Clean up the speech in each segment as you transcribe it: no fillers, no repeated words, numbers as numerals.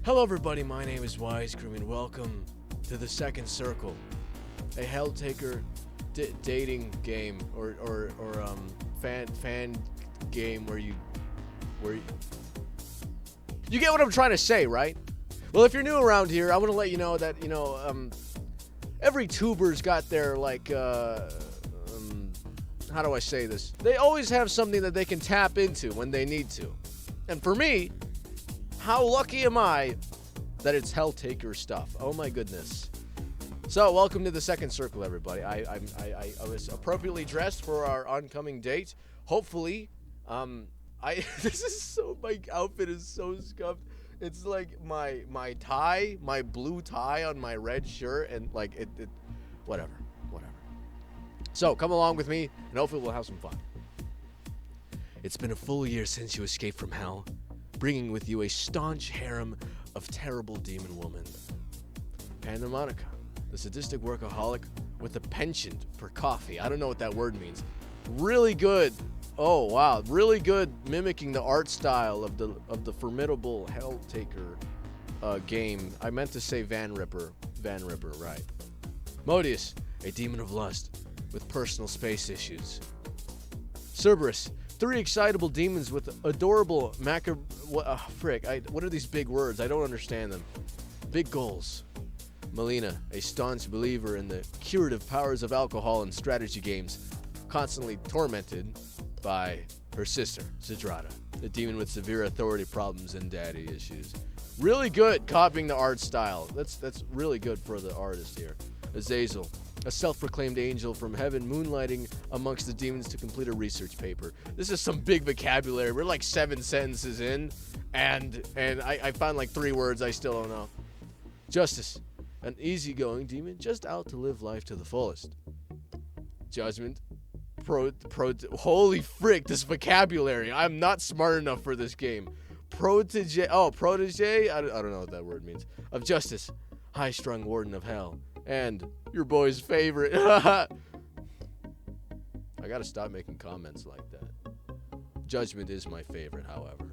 Hello everybody, my name is Wisecream and welcome to the Second Circle, a Helltaker dating game or fan game where you get what I'm trying to say, right? Well, if you're new around here, I want to let you know that every tuber's got their how do I say this? They always have something that they can tap into when they need to. And for me, how lucky am I that it's Helltaker stuff? Oh my goodness. So, welcome to the Second Circle, everybody. I was appropriately dressed for our oncoming date. Hopefully, my outfit is so scuffed. It's like my tie, my blue tie on my red shirt, and whatever. So, come along with me, and hopefully we'll have some fun. It's been a full year since you escaped from hell, bringing with you a staunch harem of terrible demon women. Pandemonica, the sadistic workaholic with a penchant for coffee. I don't know what that word means. Really good. Oh wow, really good mimicking the art style of the formidable Helltaker game. I meant to say Van Ripper, right? Modius, a demon of lust with personal space issues. Cerberus, three excitable demons with adorable what are these big words? I don't understand them. Big goals. Malina, a staunch believer in the curative powers of alcohol and strategy games, constantly tormented by her sister, ZDRAGIN, a demon with severe authority problems and daddy issues. Really good copying the art style. That's really good for the artist here. Azazel, a self-proclaimed angel from heaven, moonlighting amongst the demons to complete a research paper. This is some big vocabulary. We're like 7 sentences in, and I found like 3 words I still don't know. Justice, an easygoing demon just out to live life to the fullest. Judgment, holy frick, this vocabulary. I'm not smart enough for this game. Protege, I don't know what that word means. Of justice, high-strung warden of hell. And your boy's favorite. I gotta stop making comments like that. Judgment is my favorite, however.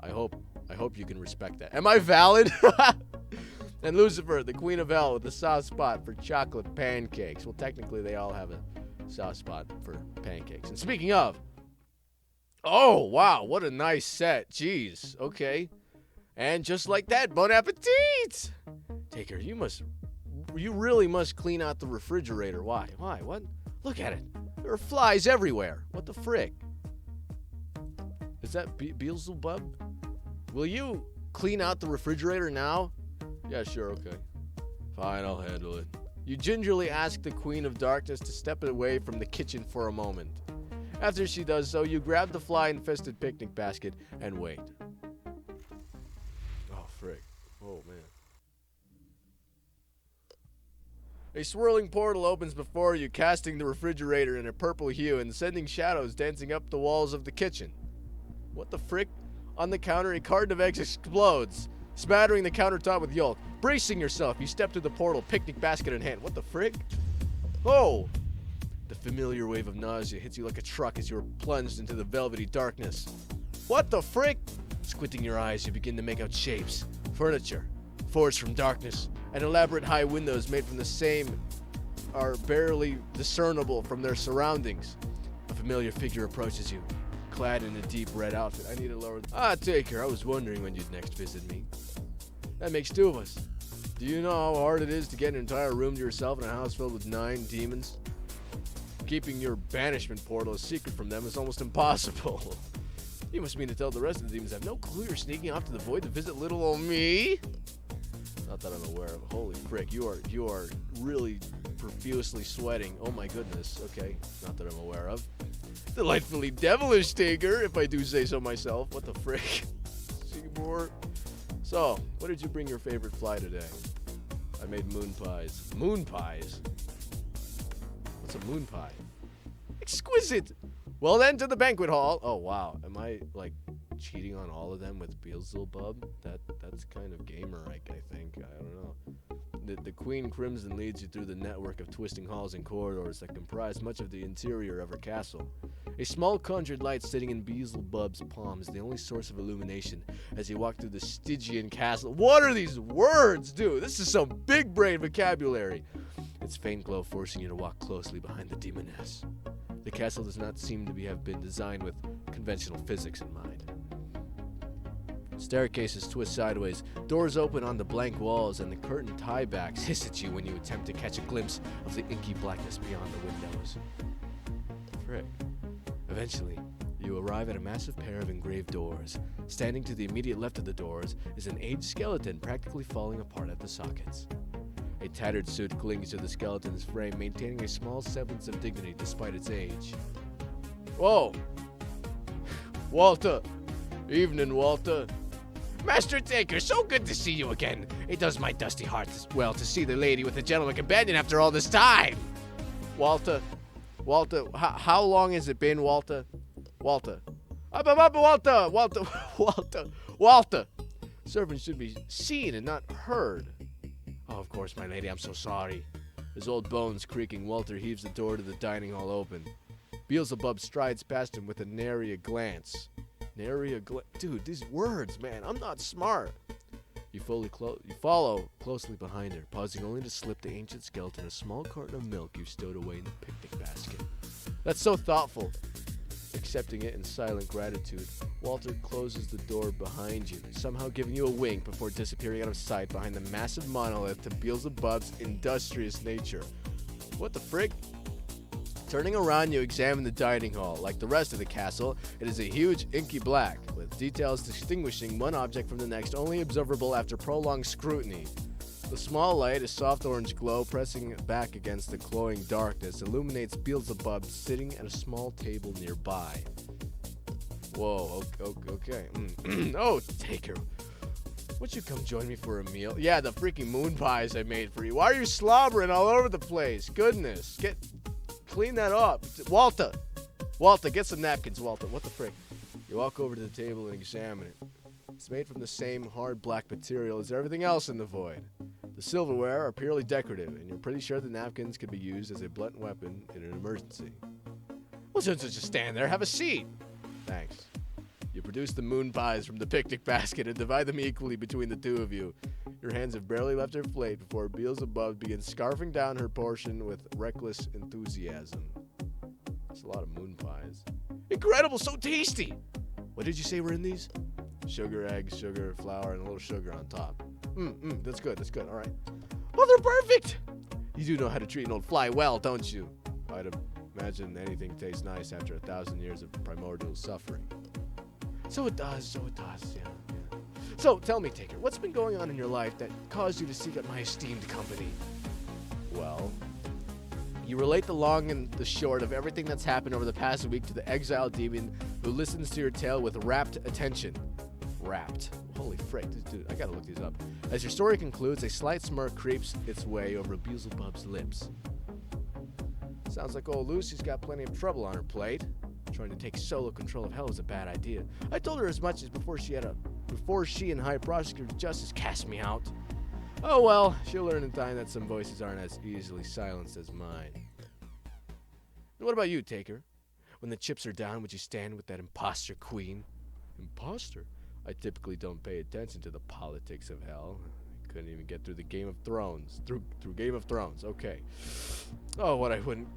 I hope you can respect that. Am I valid? And Lucifer, the queen of hell with a soft spot for chocolate pancakes. Well, technically they all have a soft spot for pancakes. And speaking of, oh wow, what a nice set. Jeez, okay. And just like that, bon appetit! Taker, you really must clean out the refrigerator. Why? What? Look at it. There are flies everywhere. What the frick? Is that Beelzebub? Will you clean out the refrigerator now? Yeah, sure, okay. Fine, I'll handle it. You gingerly ask the Queen of Darkness to step away from the kitchen for a moment. After she does so, you grab the fly-infested picnic basket and wait. Oh, frick. Oh, man. A swirling portal opens before you, casting the refrigerator in a purple hue and sending shadows dancing up the walls of the kitchen. What the frick? On the counter, a carton of eggs explodes, smattering the countertop with yolk. Bracing yourself, you step to the portal, picnic basket in hand. What the frick? Oh! The familiar wave of nausea hits you like a truck as you're plunged into the velvety darkness. What the frick? Squinting your eyes, you begin to make out shapes, furniture, forged from darkness, and elaborate high windows made from the same are barely discernible from their surroundings. A familiar figure approaches you, clad in a deep red outfit. I need to lower... Taker, I was wondering when you'd next visit me. That makes 2 of us. Do you know how hard it is to get an entire room to yourself in a house filled with 9 demons? Keeping your banishment portal a secret from them is almost impossible. You must mean to tell the rest of the demons have no clue you're sneaking off to the void to visit little old me? Not that I'm aware of. Holy frick, you are really profusely sweating. Oh my goodness. Okay, not that I'm aware of. Delightfully devilish, Taker, if I do say so myself. What the frick? Seymour. So, what did you bring your favorite fly today? I made moon pies. Moon pies? What's a moon pie? Exquisite! Well then, to the banquet hall. Oh wow, am I cheating on all of them with Beelzebub? That's kind of gamer-like, I think. I don't know. The Queen Crimson leads you through the network of twisting halls and corridors that comprise much of the interior of her castle. A small conjured light sitting in Beelzebub's palm is the only source of illumination as you walk through the Stygian castle. What are these words, dude? This is some big brain vocabulary. Its faint glow forcing you to walk closely behind the demoness. The castle does not seem to have been designed with conventional physics in mind. Staircases twist sideways, doors open on the blank walls, and the curtain tiebacks hiss at you when you attempt to catch a glimpse of the inky blackness beyond the windows. Frick. Eventually, you arrive at a massive pair of engraved doors. Standing to the immediate left of the doors is an aged skeleton practically falling apart at the sockets. A tattered suit clings to the skeleton's frame, maintaining a small semblance of dignity despite its age. Whoa! Walter! Evening, Walter. Master Taker, so good to see you again. It does my dusty heart well to see the lady with a gentleman companion after all this time. Walter, how long has it been, Walter? Walter. Walter. Servants should be seen and not heard. Oh, of course, my lady, I'm so sorry. His old bones creaking, Walter heaves the door to the dining hall open. Beelzebub strides past him with a nary a glance. Dude, these words, man, I'm not smart. You follow closely behind her, pausing only to slip the ancient skeleton a small carton of milk you've stowed away in the picnic basket. That's so thoughtful. Accepting it in silent gratitude, Walter closes the door behind you, somehow giving you a wink before disappearing out of sight behind the massive monolith to Beelzebub's industrious nature. What the frick? Turning around, you examine the dining hall. Like the rest of the castle, it is a huge inky black, with details distinguishing one object from the next only observable after prolonged scrutiny. The small light, a soft orange glow pressing back against the glowing darkness, illuminates Beelzebub sitting at a small table nearby. Whoa, okay. Oh, Taker. Would you come join me for a meal? Yeah, the freaking moon pies I made for you. Why are you slobbering all over the place? Goodness. Clean that up. Walter, get some napkins, Walter. What the frick? You walk over to the table and examine it. It's made from the same hard black material as everything else in the void. The silverware are purely decorative, and you're pretty sure the napkins could be used as a blunt weapon in an emergency. Well, just stand there. Have a seat. Thanks. You produce the moon pies from the picnic basket and divide them equally between the two of you. Your hands have barely left her plate before Beelzebub begins scarfing down her portion with reckless enthusiasm. That's a lot of moon pies. Incredible, so tasty! What did you say were in these? Sugar, eggs, sugar, flour, and a little sugar on top. That's good, all right. Oh, they're perfect! You do know how to treat an old fly well, don't you? I'd imagine anything tastes nice after 1,000 years of primordial suffering. So it does, yeah. So, tell me, Taker, what's been going on in your life that caused you to seek out my esteemed company? Well, you relate the long and the short of everything that's happened over the past week to the exiled demon who listens to your tale with rapt attention. Rapt. Holy frick, dude, I gotta look these up. As your story concludes, a slight smirk creeps its way over Beelzebub's lips. Sounds like old Lucy's got plenty of trouble on her plate. Trying to take solo control of hell is a bad idea. I told her as much as before she and High Prosecutor Justice cast me out. Oh well, she'll learn in time that some voices aren't as easily silenced as mine. And what about you, Taker? When the chips are down, would you stand with that imposter queen? Imposter? I typically don't pay attention to the politics of hell. I couldn't even get through the Game of Thrones. Through Game of Thrones, okay. Oh, what I wouldn't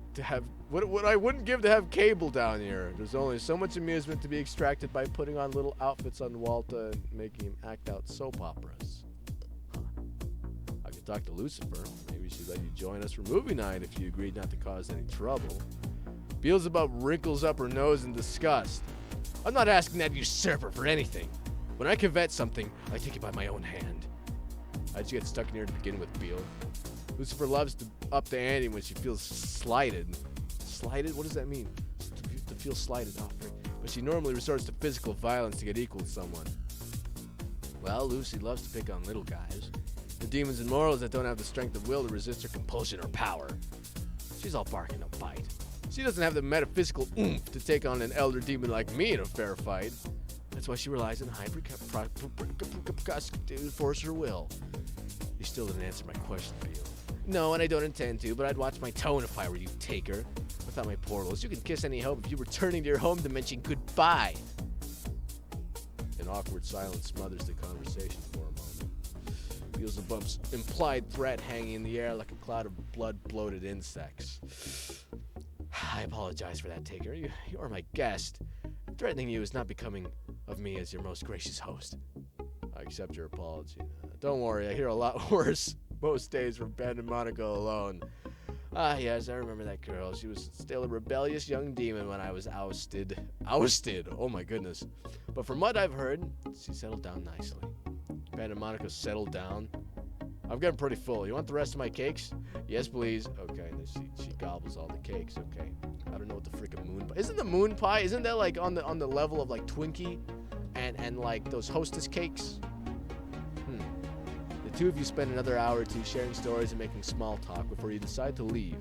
give to have cable down here. There's only so much amusement to be extracted by putting on little outfits on Walter and making him act out soap operas. I could talk to Lucifer. Maybe she'd let you join us for movie night if you agreed not to cause any trouble. Beelzebub wrinkles up her nose in disgust. I'm not asking that usurper for anything. When I covet something, I take it by my own hand. How'd you get stuck in here to begin with, Beel? Lucifer loves to up the ante when she feels slighted. Slighted? What does that mean? To feel slighted. Oh, but she normally resorts to physical violence to get equal to someone. Well, Lucy loves to pick on little guys. The demons and morals that don't have the strength of will to resist her compulsion or power. She's all bark and no bite. She doesn't have the metaphysical oomph to take on an elder demon like me in a fair fight. That's why she relies on high to force her will. You still didn't answer my question, Beel. No, and I don't intend to, but I'd watch my tone if I were you, Taker. A without my portals. You can kiss any hope of you returning to your home dimension goodbye. An awkward silence smothers the conversation for a moment. Beelzebub's implied threat hanging in the air like a cloud of blood-bloated insects. I apologize for that, Taker. You are my guest. Threatening you is not becoming of me as your most gracious host. I accept your apology. Don't worry, I hear a lot worse most days from Pandemonica alone. Ah, yes, I remember that girl. She was still a rebellious young demon when I was ousted. Ousted? Oh my goodness. But from what I've heard, she settled down nicely. Pandemonica settled down. I'm getting pretty full. You want the rest of my cakes? Yes, please. Okay, and she gobbles all the cakes. Okay. I don't know what the freaking moon pie. Isn't the moon pie? Isn't that like on the level of like Twinkie and like those Hostess cakes? The two of you spend another hour or two sharing stories and making small talk before you decide to leave.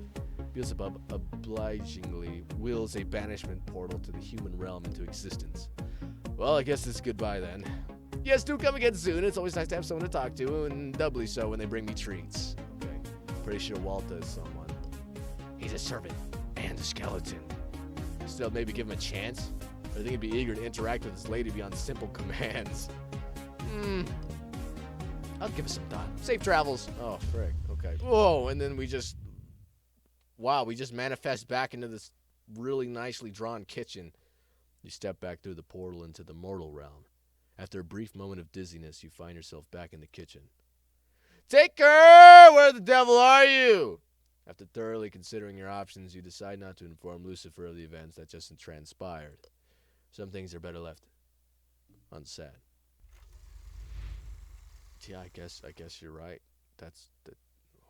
Beelzebub obligingly wills a banishment portal to the human realm into existence. Well, I guess it's goodbye then. Yes, do come again soon. It's always nice to have someone to talk to, and doubly so when they bring me treats. Okay. Pretty sure Walter is someone. He's a servant and a skeleton. Still, maybe give him a chance? I think he'd be eager to interact with this lady beyond simple commands. I'll give it some thought. Safe travels. Oh, frick. Okay. Whoa, and then we just manifest back into this really nicely drawn kitchen. You step back through the portal into the mortal realm. After a brief moment of dizziness, you find yourself back in the kitchen. Taker! Where the devil are you? After thoroughly considering your options, you decide not to inform Lucifer of the events that just transpired. Some things are better left unsaid. Yeah, I guess you're right.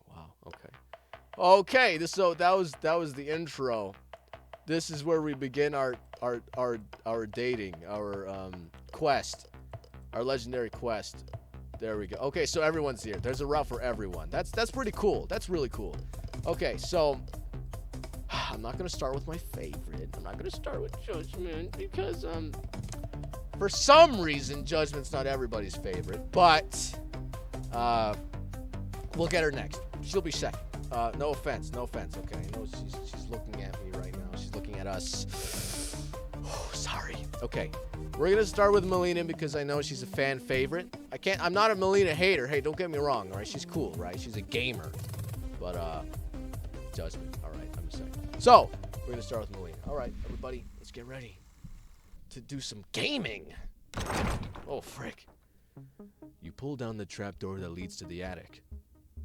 Wow. Okay. That was the intro. This is where we begin our dating, our quest, our legendary quest. There we go. Okay, so everyone's here. There's a route for everyone. That's pretty cool. That's really cool. Okay, so I'm not gonna start with my favorite. I'm not gonna start with Judgment because for some reason Judgment's not everybody's favorite, but we'll get her next. She'll be second. No offense. Okay, I know she's looking at me right now. She's looking at us. Oh, sorry. Okay, we're gonna start with Malina because I know she's a fan favorite. I'm not a Malina hater. Hey, don't get me wrong. All right, she's cool, right? She's a gamer. But Judgment. All right, I'm second. So we're gonna start with Malina. All right, everybody, let's get ready to do some gaming. Oh, frick. You pull down the trapdoor that leads to the attic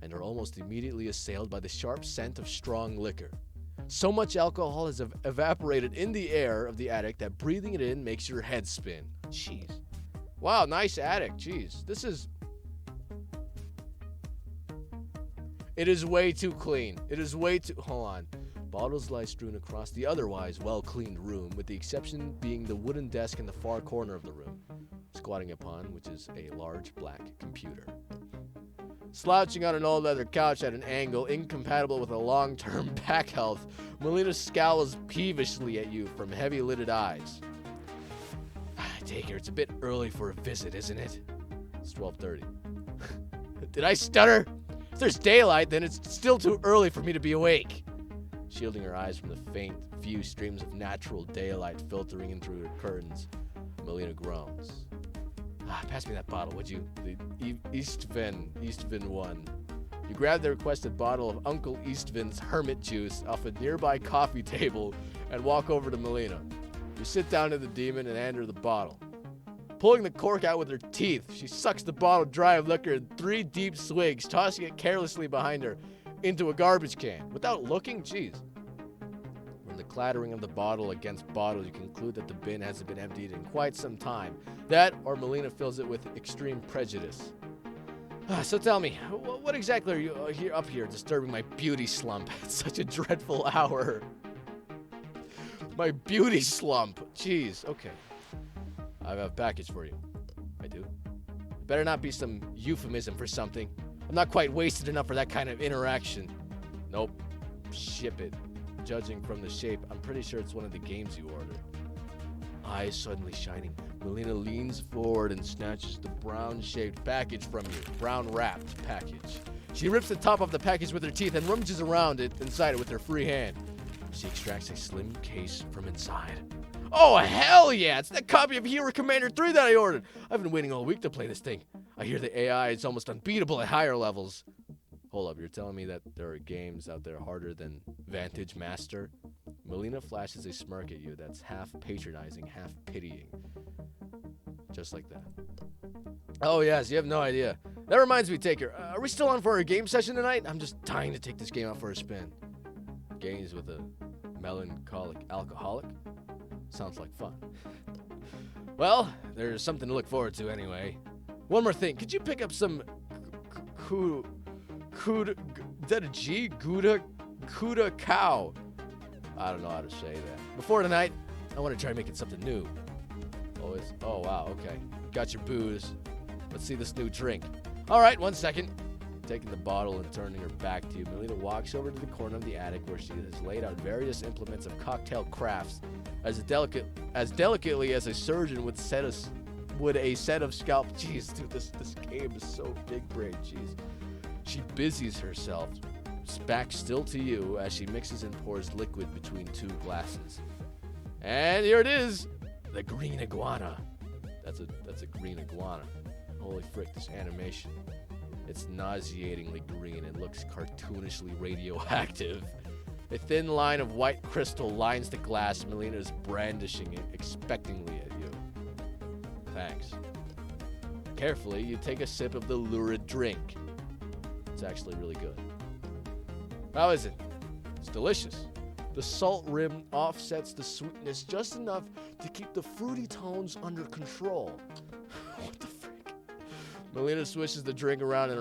and are almost immediately assailed by the sharp scent of strong liquor. So much alcohol has evaporated in the air of the attic that breathing it in makes your head spin. Jeez. Wow, nice attic. Jeez. It is way too clean. Hold on. Bottles lie strewn across the otherwise well-cleaned room, with the exception being the wooden desk in the far corner of the room, squatting upon which is a large black computer. Slouching on an old leather couch at an angle incompatible with a long-term back health, Malina scowls peevishly at you from heavy-lidded eyes. Taker, it's a bit early for a visit, isn't it? It's 12:30. Did I stutter? If there's daylight, then it's still too early for me to be awake. Shielding her eyes from the faint few streams of natural daylight filtering in through her curtains, Malina groans. Pass me that bottle, would you? The Eastvin one. You grab the requested bottle of Uncle Eastvin's hermit juice off a nearby coffee table and walk over to Malina. You sit down to the demon and hand her the bottle. Pulling the cork out with her teeth, she sucks the bottle dry of liquor in 3 deep swigs, tossing it carelessly behind her into a garbage can. Without looking, jeez. From the clattering of the bottle against bottle, you conclude that the bin hasn't been emptied in quite some time. That, or Malina fills it with extreme prejudice. So tell me, what exactly are you up here disturbing my beauty slump at such a dreadful hour? My beauty slump. Jeez, okay. I have a package for you. I do. Better not be some euphemism for something. I'm not quite wasted enough for that kind of interaction. Nope. Ship it. Judging from the shape, I'm pretty sure it's one of the games you ordered. Eyes suddenly shining, Malina leans forward and snatches the brown-shaped package from you. Brown-wrapped package. She rips the top off the package with her teeth and rummages around it inside it with her free hand. She extracts a slim case from inside. Oh, hell yeah! It's that copy of Hero Commander 3 that I ordered! I've been waiting all week to play this thing. I hear the AI is almost unbeatable at higher levels. Hold up, you're telling me that there are games out there harder than Vantage Master? Malina flashes a smirk at you that's half patronizing, half pitying. Just like that. Oh, yes, you have no idea. That reminds me, Taker. Are we still on for a game session tonight? I'm just dying to take this game out for a spin. Games with a melancholic alcoholic? Sounds like fun. Well, there's something to look forward to anyway. One more thing. Could you pick up some... Is that a G? Gouda cow. I don't know how to say that. Before tonight, I want to try making something new. Oh, wow, okay. Got your booze. Let's see this new drink. All right, 1 second. Taking the bottle and turning her back to you, Malina walks over to the corner of the attic where she has laid out various implements of cocktail crafts as delicately as a surgeon would a set of scalp. Jeez, dude, this game is so big brain. Jeez. She busies herself, back still to you as she mixes and pours liquid between 2 glasses. And here it is, the green iguana. That's a green iguana. Holy frick, this animation. It's nauseatingly green and looks cartoonishly radioactive. A thin line of white crystal lines the glass. Malina is brandishing it expectantly at you. Thanks. Carefully, you take a sip of the lurid drink. It's actually really good. How is it? It's delicious. The salt rim offsets the sweetness just enough to keep the fruity tones under control. What the frick? Malina swishes the drink around in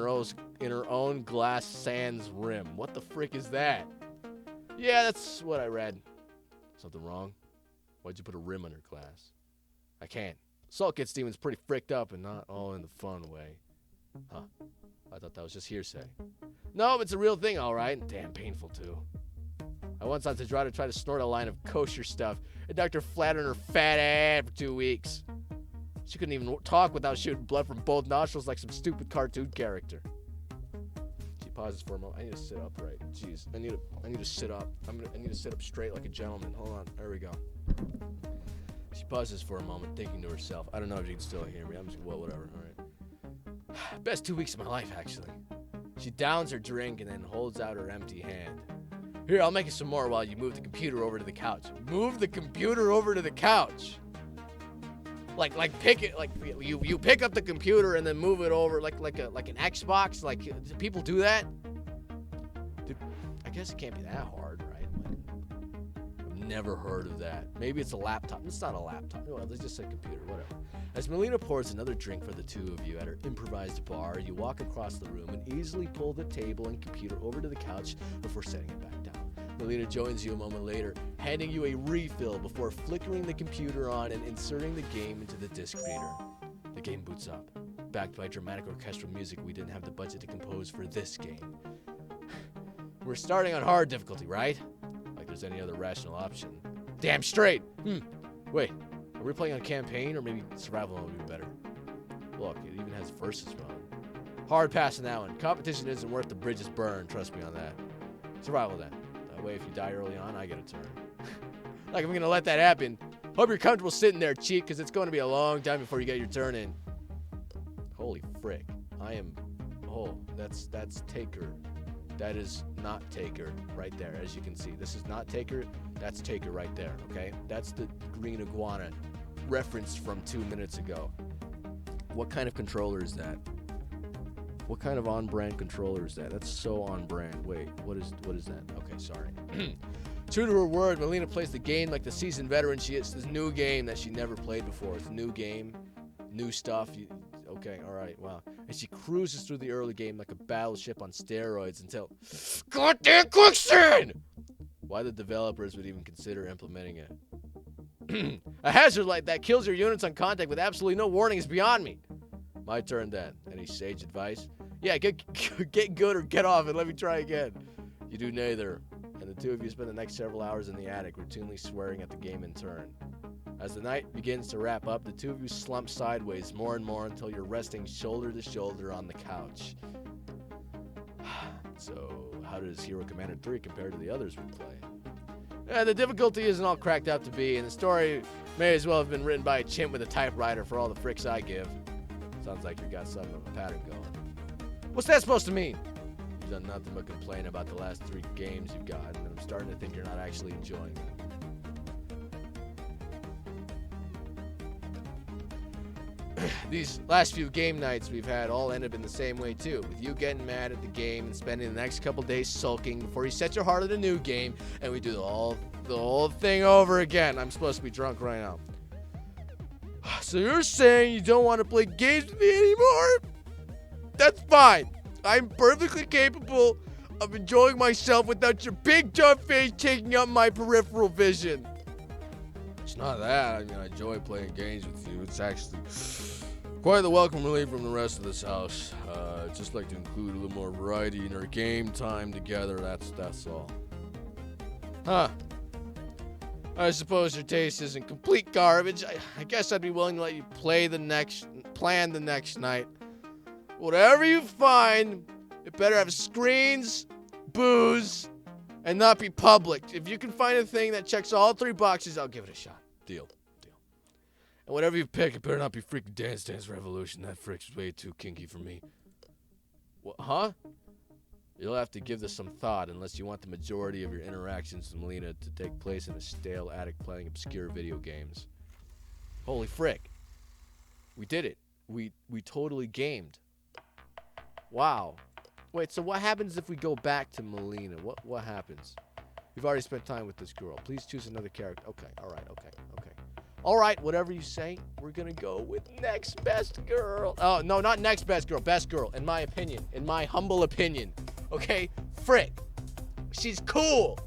her own glass sans rim. What the frick is that? Yeah, that's what I read. Something wrong? Why'd you put a rim on your glass? I can't. Salt gets demons pretty fricked up and not all in the fun way. Huh. I thought that was just hearsay. No, it's a real thing, all right. Damn painful, too. I once had to try to snort a line of kosher stuff, and Dr. flattened her fat ass for 2 weeks. She couldn't even talk without shooting blood from both nostrils like some stupid cartoon character. She pauses for a moment. I need to sit up, right? Jeez, I need to sit up. I need to sit up straight like a gentleman. Hold on. There we go. She pauses for a moment, thinking to herself. I don't know if you can still hear me. I'm just, well, whatever. All right. Best 2 weeks of my life, actually. She downs her drink and then holds out her empty hand. Here, I'll make you some more while you move the computer over to the couch. Move the computer over to the couch. Like pick it, like you pick up the computer and then move it over like an Xbox. Like, do people do that? Dude, I guess it can't be that hard, right? I've never heard of that. Maybe it's a laptop. It's not a laptop. Well, let's just say computer, whatever. As Malina pours another drink for the two of you at her improvised bar, you walk across the room and easily pull the table and computer over to the couch before setting it back down. Malina joins you a moment later, handing you a refill before flickering the computer on and inserting the game into the disc reader. The game boots up. Backed by dramatic orchestral music, we didn't have the budget to compose for this game. We're starting on hard difficulty, right? Like there's any other rational option. Damn straight! Wait, are we playing on campaign or maybe survival mode would be better? Look, it even has versus mode. Hard passing that one. Competition isn't worth the bridges burned, trust me on that. Survival then. That way if you die early on, I get a turn. Like I'm gonna let that happen. Hope you're comfortable sitting there, cheat, because it's going to be a long time before you get your turn in. Holy frick. I am... Oh, that's Taker. That is not Taker right there, as you can see. This is not Taker. That's Taker right there, okay? That's the green iguana referenced from 2 minutes ago. What kind of controller is that? What kind of on-brand controller is that? That's so on-brand. Wait, what is that? Okay, sorry. True to her word, Malina plays the game like the seasoned veteran she is. This new game that she never played before. It's a new game, new stuff. Okay, all right, wow. And she cruises through the early game like a battleship on steroids until... Goddamn quicksand! Why the developers would even consider implementing it. A hazard like that kills your units on contact with absolutely no warning is beyond me. My turn then. Any sage advice? Yeah, get good or get off and let me try again. You do neither. And the two of you spend the next several hours in the attic, routinely swearing at the game in turn. As the night begins to wrap up, the two of you slump sideways more and more until you're resting shoulder to shoulder on the couch. So, how does Hero Commander 3 compare to the others we play? The difficulty isn't all cracked up to be, and the story may as well have been written by a chimp with a typewriter for all the fricks I give. Sounds like you got something of a pattern going. What's that supposed to mean? You've done nothing but complain about the last 3 games you've got, and I'm starting to think you're not actually enjoying them. These last few game nights we've had all ended in the same way too, with you getting mad at the game and spending the next couple days sulking before you set your heart on a new game, and we do the whole thing over again. I'm supposed to be drunk right now. So you're saying you don't want to play games with me anymore? That's fine. I'm perfectly capable of enjoying myself without your big dumb face taking up my peripheral vision. It's not that. I mean, I enjoy playing games with you. It's actually quite the welcome relief from the rest of this house. I'd just like to include a little more variety in our game time together. That's all. Huh. I suppose your taste isn't complete garbage. I guess I'd be willing to let you plan the next night. Whatever you find, it better have screens, booze, and not be public. If you can find a thing that checks all 3 boxes, I'll give it a shot. Deal. And whatever you pick, it better not be freaking Dance Dance Revolution. That frick's way too kinky for me. What, huh? You'll have to give this some thought unless you want the majority of your interactions with Malina to take place in a stale attic playing obscure video games. Holy frick. We did it. We totally gamed. Wow. Wait, so what happens if we go back to Malina? What happens? We've already spent time with this girl. Please choose another character. Okay, alright, okay. Alright, whatever you say, we're gonna go with next best girl. Oh, no, not next best girl. Best girl, in my opinion. In my humble opinion. Okay? Frick. She's cool.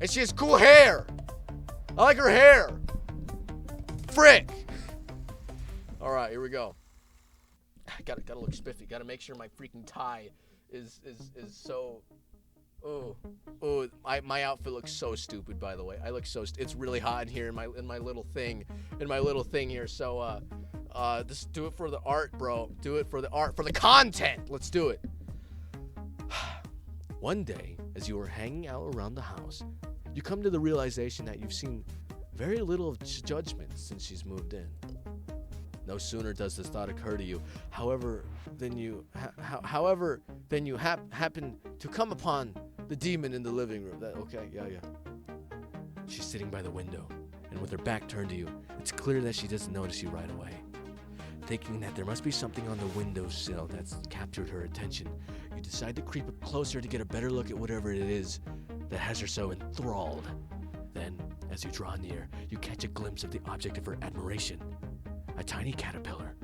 And she has cool hair. I like her hair. Frick. Alright, here we go. Gotta look spiffy. Gotta make sure my freaking tie is so... my outfit looks so stupid, by the way. I look so it's really hot in here in my little thing here. So just do it for the art, bro. Do it for the art, for the content. Let's do it. One day, as you were hanging out around the house, you come to the realization that you've seen very little of Judgment since she's moved in. No sooner does this thought occur to you, however, than you happen to come upon the demon in the living room. Yeah. She's sitting by the window, and with her back turned to you, it's clear that she doesn't notice you right away. Thinking that there must be something on the windowsill that's captured her attention, you decide to creep up closer to get a better look at whatever it is that has her so enthralled. Then, as you draw near, you catch a glimpse of the object of her admiration. A tiny caterpillar.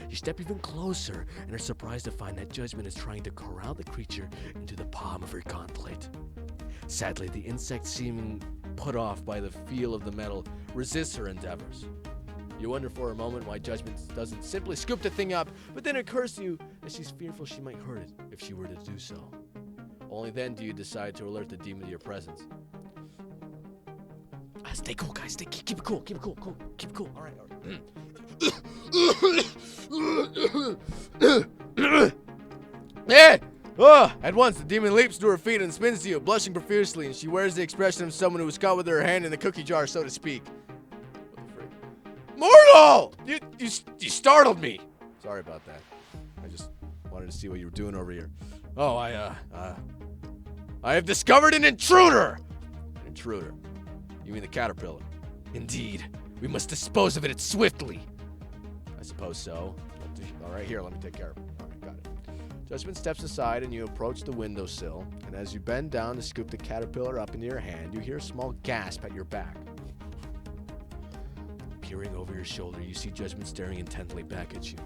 You step even closer and are surprised to find that Judgment is trying to corral the creature into the palm of her gauntlet. Sadly, the insect, seeming put off by the feel of the metal, resists her endeavors. You wonder for a moment why Judgment doesn't simply scoop the thing up, but then it occurs to you that she's fearful she might hurt it if she were to do so. Only then do you decide to alert the demon to your presence. Stay cool, guys. Keep it cool. All right. At once, the demon leaps to her feet and spins to you, blushing profusely, and she wears the expression of someone who was caught with her hand in the cookie jar, so to speak. What the frick? Mortal! You startled me! Sorry about that. I just wanted to see what you were doing over here. Oh, I have discovered an intruder! An intruder? You mean the caterpillar? Indeed. We must dispose of it swiftly. I suppose so. Alright, here, let me take care of it. Alright, got it. Judgment steps aside and you approach the windowsill, and as you bend down to scoop the caterpillar up into your hand, you hear a small gasp at your back. Peering over your shoulder, you see Judgment staring intently back at you.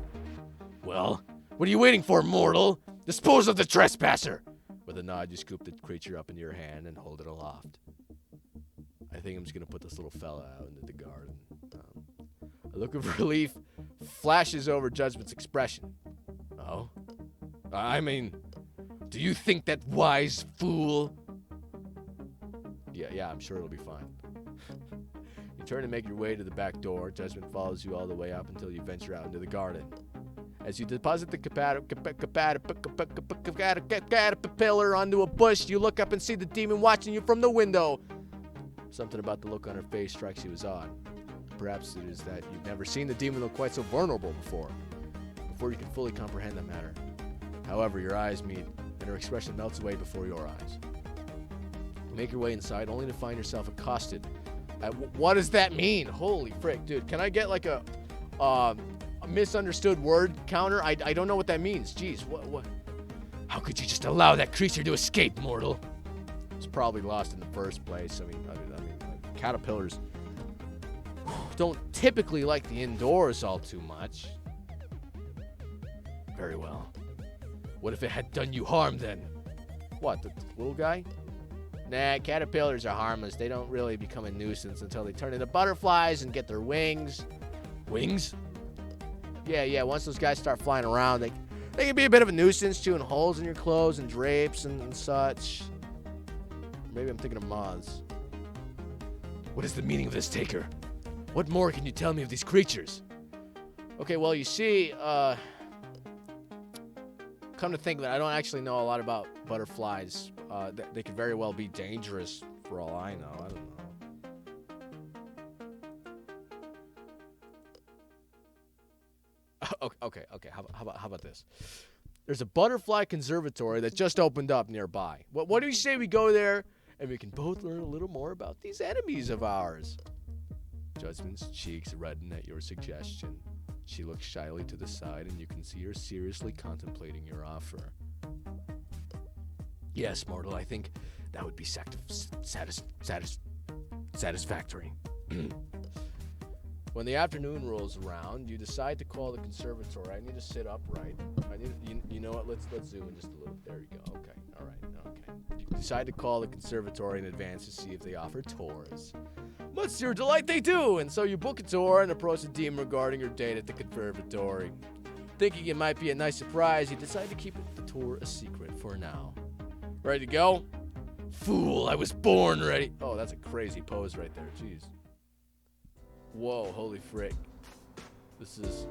Well, what are you waiting for, mortal? Dispose of the trespasser! With a nod, you scoop the creature up into your hand and hold it aloft. I think I'm just going to put this little fella out into the garden. A look of relief flashes over Judgment's expression. Oh? I mean, do you think that wise fool? Yeah, I'm sure it'll be fine. You turn to make your way to the back door. Judgment follows you all the way up until you venture out into the garden. As you deposit the caterpillar onto a bush, you look up and see the demon watching you from the window. Something about the look on her face strikes you as odd. Perhaps it is that you've never seen the demon look quite so vulnerable before you can fully comprehend the matter. However, your eyes meet, and her expression melts away before your eyes. You make your way inside, only to find yourself accosted. What does that mean? Holy frick, dude. Can I get like a misunderstood word counter? I don't know what that means. Jeez, what? How could you just allow that creature to escape, mortal? It's probably lost in the first place. I mean, caterpillars don't typically like the indoors all too much. Very well. What if it had done you harm then? What, the little guy? Nah, caterpillars are harmless. They don't really become a nuisance until they turn into butterflies and get their wings. Wings? Yeah, once those guys start flying around, they can be a bit of a nuisance, chewing holes in your clothes and drapes and such. Maybe I'm thinking of moths. What is the meaning of this, Taker? What more can you tell me of these creatures? Okay, well, you see, come to think of it, I don't actually know a lot about butterflies. They could very well be dangerous for all I know. I don't know. Okay. How about this? There's a butterfly conservatory that just opened up nearby. What do you say we go there and we can both learn a little more about these enemies of ours? Judgment's cheeks redden at your suggestion. She looks shyly to the side, and you can see her seriously contemplating your offer. Yes, mortal, I think that would be satisfactory. When the afternoon rolls around, you decide to call the conservatory. I need to sit upright. You know what? Let's zoom in just a little. There you go. Okay. All right. Okay. You decide to call the conservatory in advance to see if they offer tours. Much to your delight, they do, and so you book a tour and approach the demon regarding your date at the conservatory. Thinking it might be a nice surprise, you decide to keep the tour a secret for now. Ready to go? Fool, I was born ready. Oh, that's a crazy pose right there. Jeez. Whoa, holy frick. This is,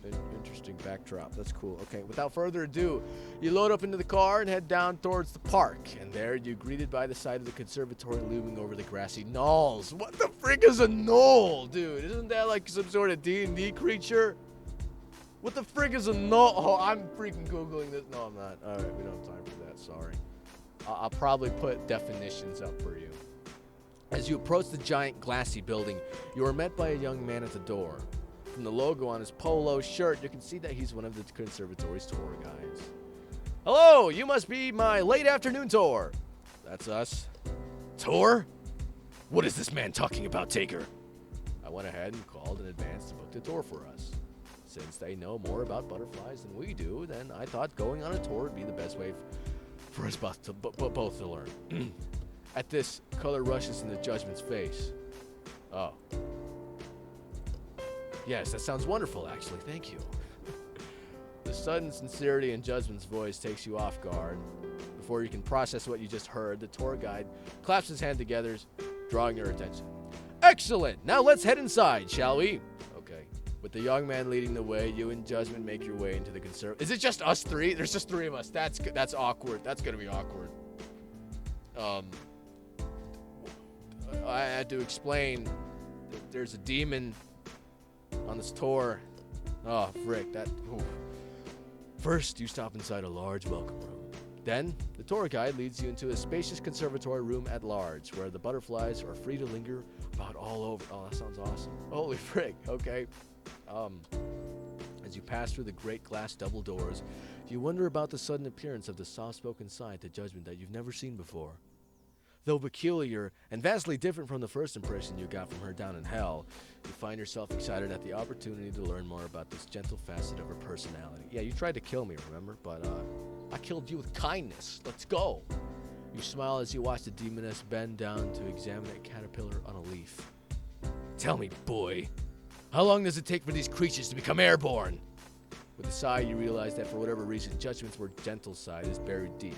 an interesting backdrop. That's cool. Okay, without further ado, you load up into the car and head down towards the park. And there you're greeted by the sight of the conservatory looming over the grassy knolls. What the frick is a knoll, dude? Isn't that like some sort of D&D creature? What the frick is a knoll? Oh, I'm freaking Googling this. No, I'm not. All right, we don't have time for that. Sorry. I'll probably put definitions up for you. As you approach the giant glassy building, you are met by a young man at the door. From the logo on his polo shirt, you can see that he's one of the conservatory's tour guides. Hello, you must be my late afternoon tour. That's us. Tour? What is this man talking about, Taker? I went ahead and called in advance to book the tour for us. Since they know more about butterflies than we do, then I thought going on a tour would be the best way for us both to learn. At this, color rushes into Judgment's face. Oh. Yes, that sounds wonderful, actually. Thank you. The sudden sincerity in Judgment's voice takes you off guard. Before you can process what you just heard, the tour guide claps his hand together, drawing your attention. Excellent! Now let's head inside, shall we? Okay. With the young man leading the way, you and Judgment make your way into the Is it just us three? There's just three of us. That's awkward. That's gonna be awkward. I had to explain that there's a demon on this tour. Oh, frick, that... Oof. First, you stop inside a large welcome room. Then, the tour guide leads you into a spacious conservatory room at large, where the butterflies are free to linger about all over. Oh, that sounds awesome. Holy frick, okay. As you pass through the great glass double doors, you wonder about the sudden appearance of the soft-spoken side to Judgment that you've never seen before. Though peculiar and vastly different from the first impression you got from her down in hell, you find yourself excited at the opportunity to learn more about this gentle facet of her personality. Yeah, you tried to kill me, remember? But, I killed you with kindness. Let's go. You smile as you watch the demoness bend down to examine a caterpillar on a leaf. Tell me, boy, how long does it take for these creatures to become airborne? With a sigh, you realize that for whatever reason, Judgment's more gentle side is buried deep.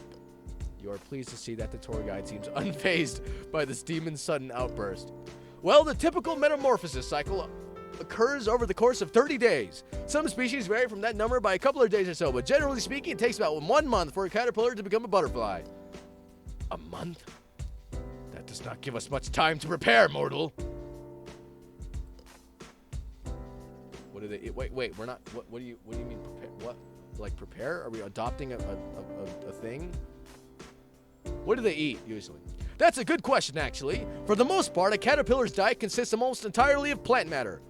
You are pleased to see that the tour guide seems unfazed by this demon's sudden outburst. Well, the typical metamorphosis cycle occurs over the course of 30 days. Some species vary from that number by a couple of days or so, but generally speaking, it takes about 1 month for a caterpillar to become a butterfly. A month? does not give us much time to prepare, mortal. What do they eat? Wait, we're not. What do you mean prepare? What? Like prepare? Are we adopting a thing? What do they eat usually? That's a good question, actually. For the most part, a caterpillar's diet consists almost entirely of plant matter.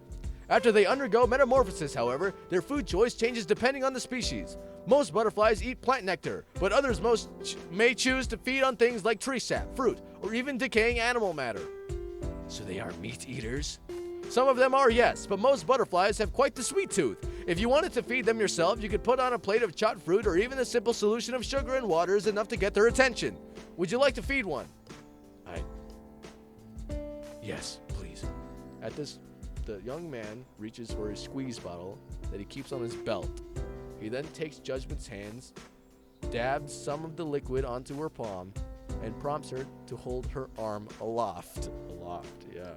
After they undergo metamorphosis, however, their food choice changes depending on the species. Most butterflies eat plant nectar, but others may choose to feed on things like tree sap, fruit, or even decaying animal matter. So they are meat eaters? Some of them are, yes, but most butterflies have quite the sweet tooth. If you wanted to feed them yourself, you could put on a plate of chopped fruit, or even a simple solution of sugar and water is enough to get their attention. Would you like to feed one? Yes, please. At this, the young man reaches for his squeeze bottle that he keeps on his belt. He then takes Judgment's hands, dabs some of the liquid onto her palm, and prompts her to hold her arm aloft. Aloft, yeah.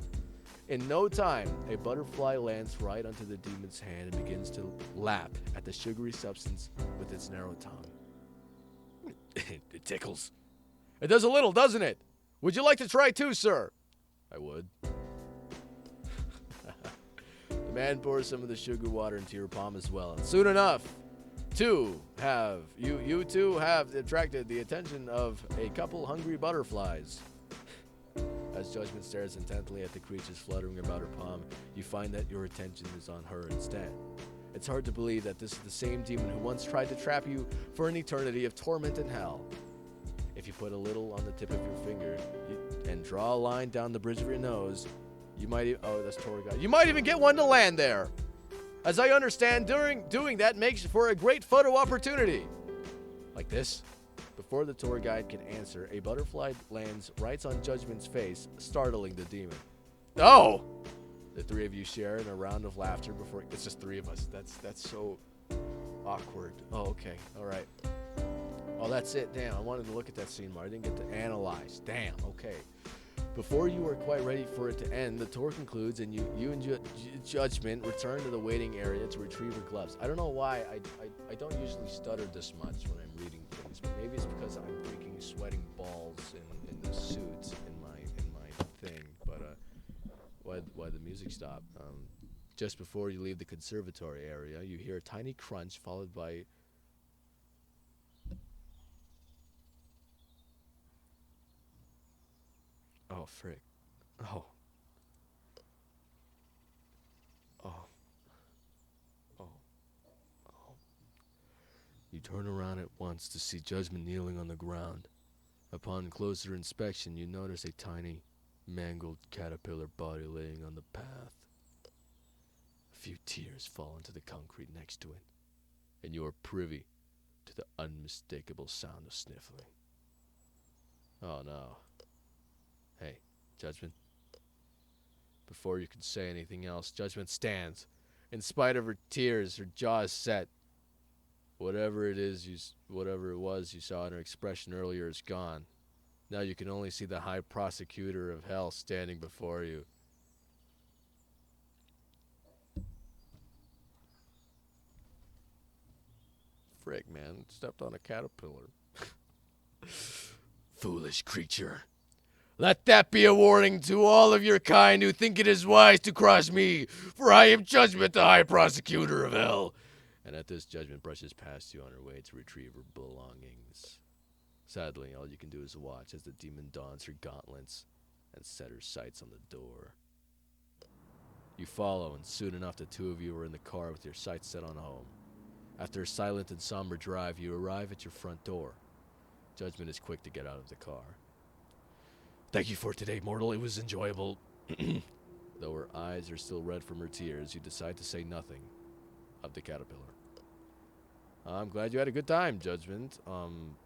In no time, a butterfly lands right onto the demon's hand and begins to lap at the sugary substance with its narrow tongue. It tickles. It does a little, doesn't it? Would you like to try too, sir? I would. The man pours some of the sugar water into your palm as well. And soon enough, you two have attracted the attention of a couple hungry butterflies. As Judgment stares intently at the creatures fluttering about her palm, you find that your attention is on her instead. It's hard to believe that this is the same demon who once tried to trap you for an eternity of torment and hell. If you put a little on the tip of your finger and draw a line down the bridge of your nose, you might that's tour guide. You might even get one to land there. As I understand, doing that makes for a great photo opportunity. Like this. Before the tour guide can answer, a butterfly lands right on Judgment's face, startling the demon. Oh! The three of you share in a round of laughter before... It's just three of us. That's so awkward. Oh, okay. All right. Oh, that's it. Damn, I wanted to look at that scene more. I didn't get to analyze. Damn, okay. Before you are quite ready for it to end, the tour concludes, and you and Judgment return to the waiting area to retrieve your gloves. I don't know why I don't usually stutter this much when I'm reading things, but maybe it's because I'm freaking sweating balls in the suit in my thing. But why the music stopped? Just before you leave the conservatory area, you hear a tiny crunch followed by... Oh, frick. Oh. Oh. Oh. Oh. You turn around at once to see Judgment kneeling on the ground. Upon closer inspection, you notice a tiny, mangled caterpillar body laying on the path. A few tears fall into the concrete next to it, and you are privy to the unmistakable sound of sniffling. Oh, no. Hey, Judgment. Before you can say anything else, Judgment stands. In spite of her tears, her jaw is set. Whatever it was you saw in her expression earlier is gone. Now you can only see the High Prosecutor of Hell standing before you. Frick, man. Stepped on a caterpillar. Foolish creature. Let that be a warning to all of your kind who think it is wise to cross me, for I am Judgment, the High Prosecutor of Hell. And at this, Judgment brushes past you on her way to retrieve her belongings. Sadly, all you can do is watch as the demon dons her gauntlets and set her sights on the door. You follow, and soon enough the two of you are in the car with your sights set on home. After a silent and somber drive, you arrive at your front door. Judgment is quick to get out of the car. Thank you for today, mortal. It was enjoyable. Though her eyes are still red from her tears, you decide to say nothing of the caterpillar. I'm glad you had a good time, Judgment.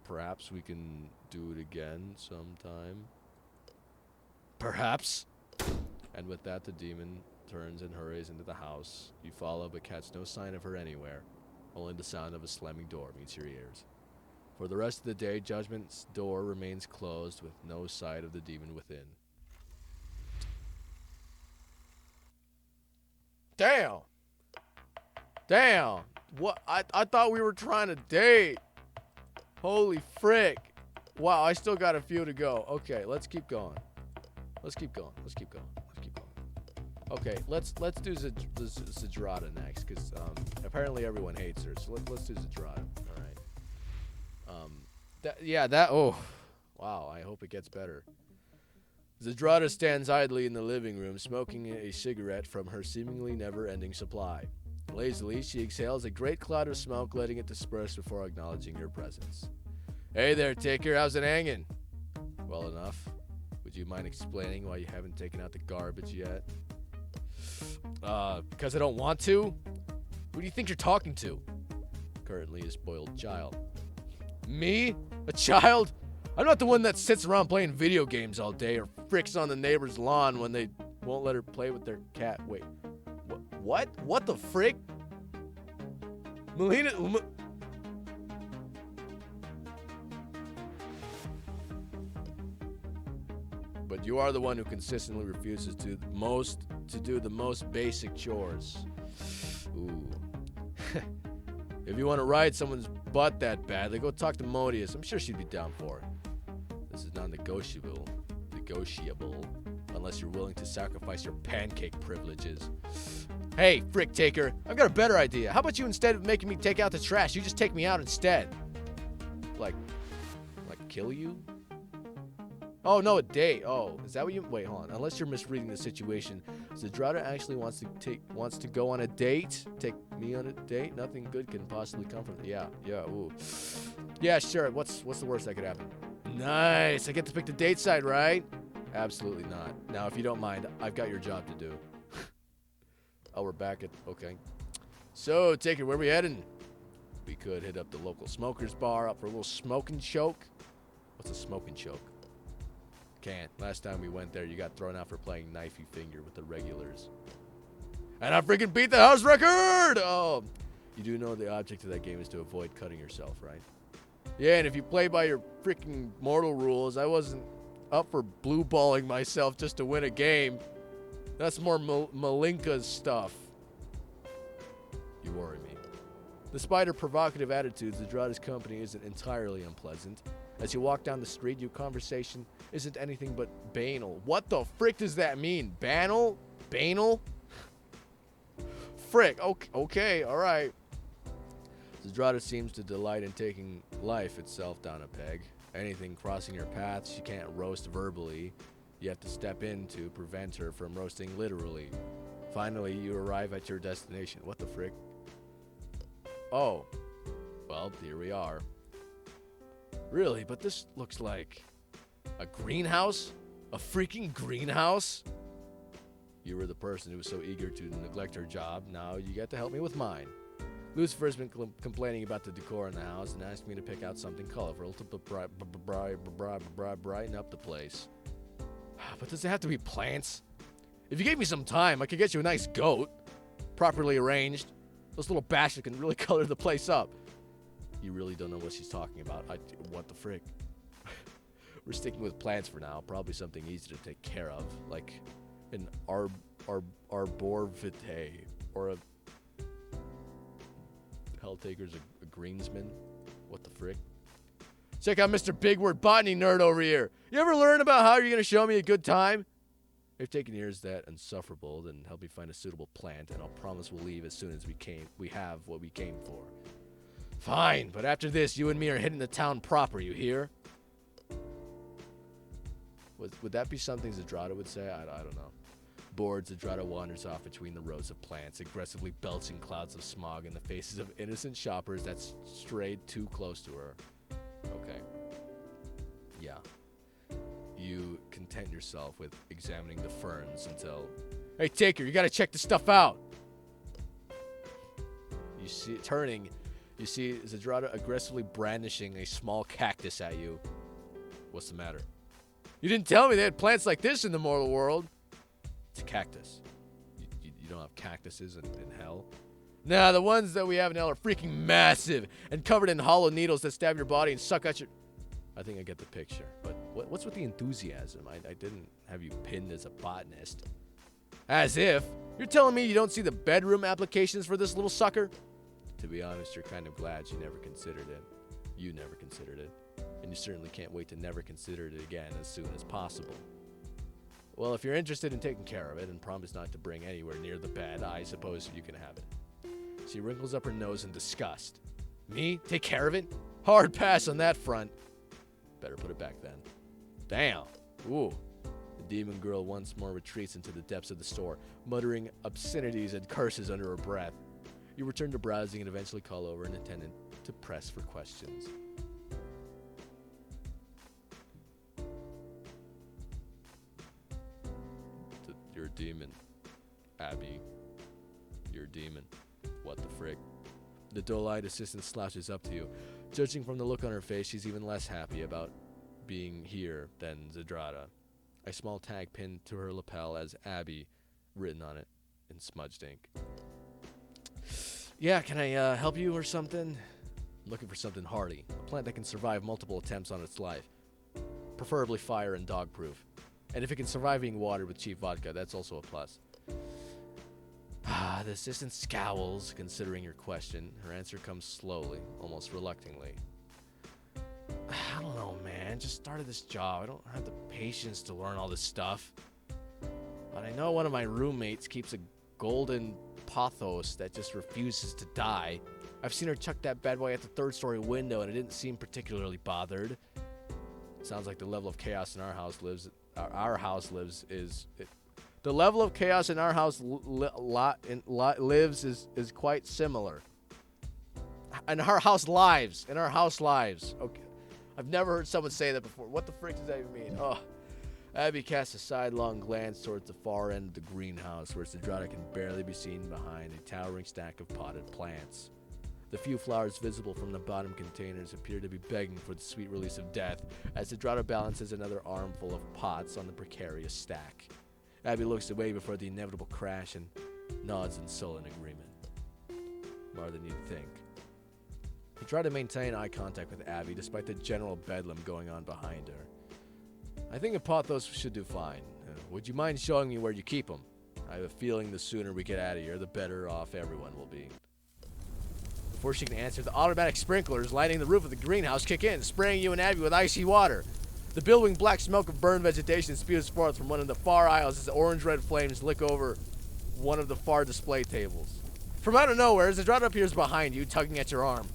Perhaps we can do it again sometime. Perhaps. And with that, the demon turns and hurries into the house. You follow, but catch no sign of her anywhere. Only the sound of a slamming door meets your ears. For the rest of the day, Judgment's door remains closed with no sight of the demon within. Damn! Damn! What? I thought we were trying to date. Holy frick. Wow, I still got a few to go. Okay, let's keep going. Let's keep going. Let's keep going. Let's keep going. Okay, let's do ZDRAGIN next, because apparently everyone hates her. So let's do ZDRAGIN. All right. Oh, wow. I hope it gets better. ZDRAGIN stands idly in the living room, smoking a cigarette from her seemingly never-ending supply. Lazily, she exhales a great cloud of smoke, letting it disperse before acknowledging your presence. Hey there, Taker. How's it hanging? Well enough. Would you mind explaining why you haven't taken out the garbage yet? Because I don't want to? Who do you think you're talking to? Currently a spoiled child. Me? A child? I'm not the one that sits around playing video games all day or fricks on the neighbor's lawn when they won't let her play with their cat. Wait. What? What the frick? Malina... But you are the one who consistently refuses to do the most basic chores. Ooh. If you want to ride someone's butt that badly, go talk to Modius. I'm sure she'd be down for it. This is non-negotiable. Unless you're willing to sacrifice your pancake privileges. Hey, frick taker, I've got a better idea. How about you, instead of making me take out the trash, you just take me out instead? Like kill you? Oh, no, a date. Oh, is that what you... Wait, hold on. Unless you're misreading the situation, ZDRAGIN actually wants to go on a date? Take me on a date? Nothing good can possibly come from it. Yeah, ooh. Yeah, sure. What's the worst that could happen? Nice. I get to pick the date side, right? Absolutely not. Now, if you don't mind, I've got your job to do. Oh, we're back at... Okay. So, Taker, where we heading? We could hit up the local smoker's bar up for a little smoking choke. What's a smoking choke? Can't. Last time we went there, you got thrown out for playing knifey finger with the regulars. And I freaking beat the house record! Oh, you do know the object of that game is to avoid cutting yourself, right? Yeah, and if you play by your freaking mortal rules, I wasn't up for blue balling myself just to win a game. That's more Malinka's stuff. You worry me. Despite her provocative attitudes, ZDRAGIN's company isn't entirely unpleasant. As you walk down the street, your conversation isn't anything but banal. What the frick does that mean? Banal? Banal? Frick. Okay, alright. ZDRAGIN seems to delight in taking life itself down a peg. Anything crossing your path she can't roast verbally. You have to step in to prevent her from roasting literally. Finally, you arrive at your destination. What the frick? Oh. Well, here we are. Really? But this looks like a greenhouse? A freaking greenhouse? You were the person who was so eager to neglect her job. Now you get to help me with mine. Lucifer's been complaining about the decor in the house and asked me to pick out something colorful to brighten up the place. But does it have to be plants? If you gave me some time, I could get you a nice goat. Properly arranged. Those little bastards can really color the place up. You really don't know what she's talking about. What the frick? We're sticking with plants for now. Probably something easy to take care of. Like an arborvitae. Or a... Helltaker's a greensman. What the frick? Check out Mr. Big Word Botany Nerd over here. You ever learn about how you're going to show me a good time? If taking years that insufferable, then help me find a suitable plant, and I'll promise we'll leave as soon as we have what we came for. Fine, but after this, you and me are hitting the town proper, you hear? Would that be something ZDRAGIN would say? I don't know. Bored, ZDRAGIN wanders off between the rows of plants, aggressively belching clouds of smog in the faces of innocent shoppers that strayed too close to her. Okay. Yeah. You content yourself with examining the ferns until... Hey, Taker, you gotta check this stuff out! You see, turning, you see ZDRAGIN aggressively brandishing a small cactus at you. What's the matter? You didn't tell me they had plants like this in the mortal world. It's a cactus. You don't have cactuses in hell? Nah, the ones that we have in hell are freaking massive and covered in hollow needles that stab your body and suck out your... I think I get the picture. But what's with the enthusiasm? I didn't have you pinned as a botanist. As if. You're telling me you don't see the bedroom applications for this little sucker? To be honest, you're kind of glad you never considered it. You never considered it. And you certainly can't wait to never consider it again as soon as possible. Well, if you're interested in taking care of it and promise not to bring anywhere near the bed, I suppose you can have it. She wrinkles up her nose in disgust. Me? Take care of it? Hard pass on that front. Better put it back then. Damn. Ooh. The demon girl once more retreats into the depths of the store, muttering obscenities and curses under her breath. You return to browsing and eventually call over an attendant to press for questions. You're a demon. Abby. You're a demon. What the frick? The dull-eyed assistant slouches up to you. Judging from the look on her face, she's even less happy about being here than ZDRAGIN. A small tag pinned to her lapel as Abby written on it in smudged ink. Yeah, can I help you or something? I'm looking for something hardy. A plant that can survive multiple attempts on its life. Preferably fire and dog-proof. And if it can survive being watered with cheap vodka, that's also a plus. The assistant scowls, considering your question. Her answer comes slowly, almost reluctantly. I don't know, man. Just started this job. I don't have the patience to learn all this stuff. But I know one of my roommates keeps a golden pothos that just refuses to die. I've seen her chuck that bad boy at the third-story window, and it didn't seem particularly bothered. Sounds like the level of chaos in our house lives. The level of chaos in our house lives is quite similar. In our house lives. Okay. I've never heard someone say that before. What the frick does that even mean? Oh. Abby casts a sidelong glance towards the far end of the greenhouse, where ZDRAGIN can barely be seen behind a towering stack of potted plants. The few flowers visible from the bottom containers appear to be begging for the sweet release of death, as ZDRAGIN balances another armful of pots on the precarious stack. Abby looks away before the inevitable crash and nods in sullen agreement. More than you'd think. You try to maintain eye contact with Abby despite the general bedlam going on behind her. I think a pothos should do fine. Would you mind showing me where you keep them? I have a feeling the sooner we get out of here, the better off everyone will be. Before she can answer, the automatic sprinklers lighting the roof of the greenhouse kick in, spraying you and Abby with icy water. The billowing black smoke of burned vegetation spews forth from one of the far aisles as the orange-red flames lick over one of the far display tables. From out of nowhere, ZDRAGIN appears behind you, tugging at your arm.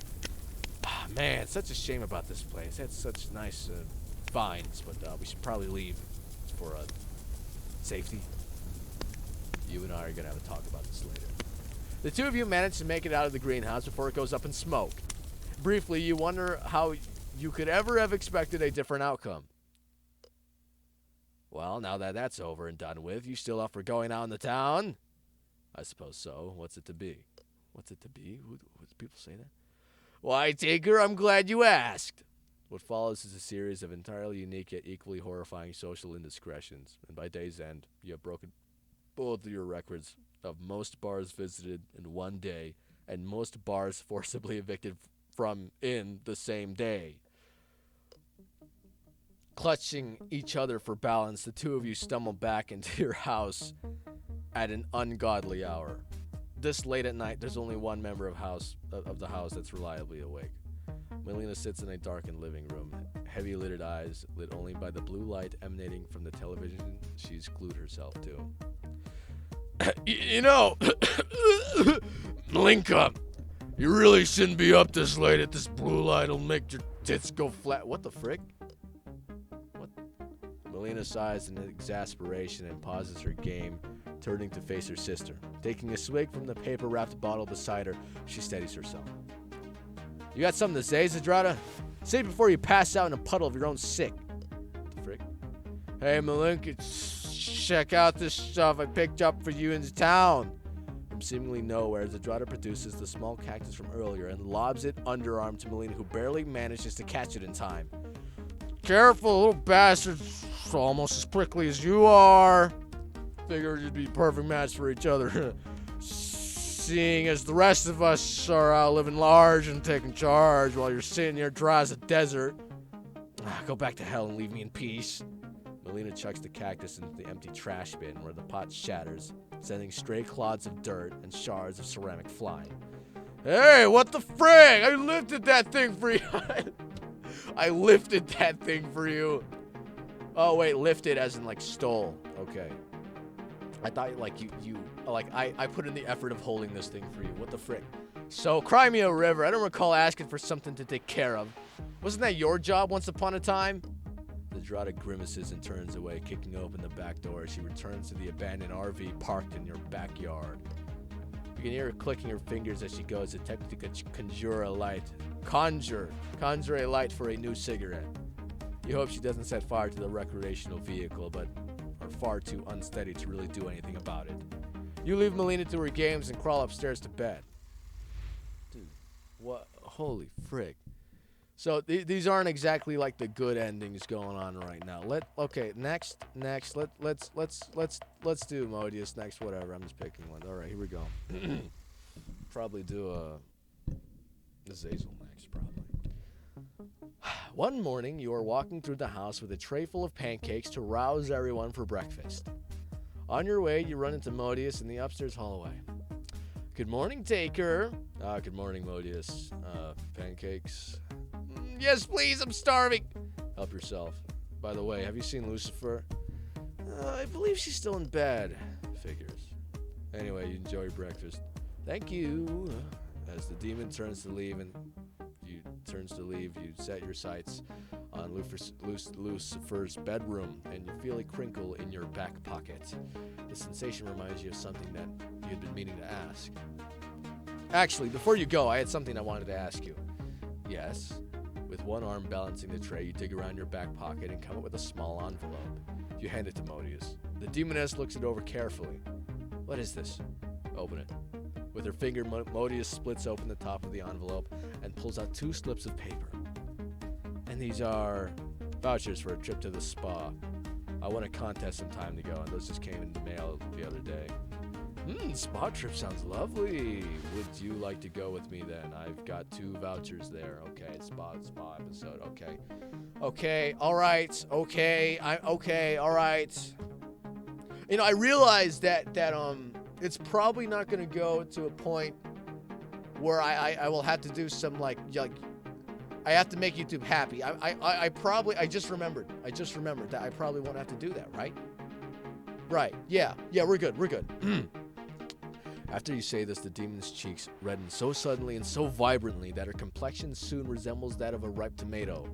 Ah, man, such a shame about this place. It's such nice vines, but we should probably leave for safety. You and I are going to have a talk about this later. The two of you manage to make it out of the greenhouse before it goes up in smoke. Briefly, you wonder how you could ever have expected a different outcome. Well, now that that's over and done with, you still up for going out in the town? I suppose so. What's it to be? What's it to be? What do people say that? Why, Taker, I'm glad you asked. What follows is a series of entirely unique yet equally horrifying social indiscretions, and by day's end, you have broken both of your records of most bars visited in one day and most bars forcibly evicted from in the same day. Clutching each other for balance, the two of you stumble back into your house at an ungodly hour. This late at night, there's only one member of the house that's reliably awake. Malina sits in a darkened living room, heavy-lidded eyes lit only by the blue light emanating from the television she's glued herself to. You know, Malinka, you really shouldn't be up this late at this blue light. It'll make your tits go flat. What the frick? What? Malina sighs in exasperation and pauses her game, turning to face her sister. Taking a swig from the paper-wrapped bottle beside her, she steadies herself. You got something to say, ZDRAGIN? Say it before you pass out in a puddle of your own sick. What the frick? Hey, Malinka, check out this stuff I picked up for you in the town. From seemingly nowhere, ZDRAGIN produces the small cactus from earlier and lobs it underarm to Malina, who barely manages to catch it in time. Careful, little bastard. It's almost as prickly as you are. Figured you'd be a perfect match for each other. Seeing as the rest of us are out living large and taking charge while you're sitting here dry as a desert. Go back to hell and leave me in peace. Malina chucks the cactus into the empty trash bin where the pot shatters, sending stray clods of dirt and shards of ceramic flying. Hey, what the frig? I lifted that thing for you. I lifted that thing for you. Oh, wait, lifted as in, like, stole. Okay. I thought, like, I put in the effort of holding this thing for you. What the frick? So, cry me a river. I don't recall asking for something to take care of. Wasn't that your job once upon a time? The Drada grimaces and turns away, kicking open the back door as she returns to the abandoned RV parked in your backyard. You can hear her clicking her fingers as she goes to technically conjure a light. Conjure a light for a new cigarette. You hope she doesn't set fire to the recreational vehicle, but are far too unsteady to really do anything about it. You leave Malina to her games and crawl upstairs to bed. Dude, what? Holy frick. So these aren't exactly like the good endings going on right now. Okay, next. Let's do Modius next. Whatever. I'm just picking one. All right, here we go. Probably do a Zazel next, probably. One morning, you are walking through the house with a tray full of pancakes to rouse everyone for breakfast. On your way, you run into Modius in the upstairs hallway. Good morning, Taker. Good morning, Modius. Pancakes. Yes, please, I'm starving. Help yourself. By the way, have you seen Lucifer? I believe she's still in bed. Figures. Anyway, you enjoy your breakfast. Thank you. As the demon turns to leave, you set your sights on Lucifer's bedroom, and you feel a crinkle in your back pocket. The sensation reminds you of something that you had been meaning to ask. Actually, before you go, I had something I wanted to ask you. Yes. With one arm balancing the tray, you dig around your back pocket and come up with a small envelope. You hand it to Modius. The demoness looks it over carefully. What is this? Open it. With her finger, Modius splits open the top of the envelope and pulls out 2 slips of paper. And these are vouchers for a trip to the spa. I won a contest some time ago, and those just came in the mail the other day. Spa trip sounds lovely. Would you like to go with me then? I've got 2 vouchers there. Okay, spa episode. Okay, all right. Okay, all right. You know, I realize that it's probably not going to go to a point where I will have to do some like I have to make YouTube happy. I just remembered that I probably won't have to do that, right? Right. Yeah, we're good. After you say this, the demon's cheeks redden so suddenly and so vibrantly that her complexion soon resembles that of a ripe tomato.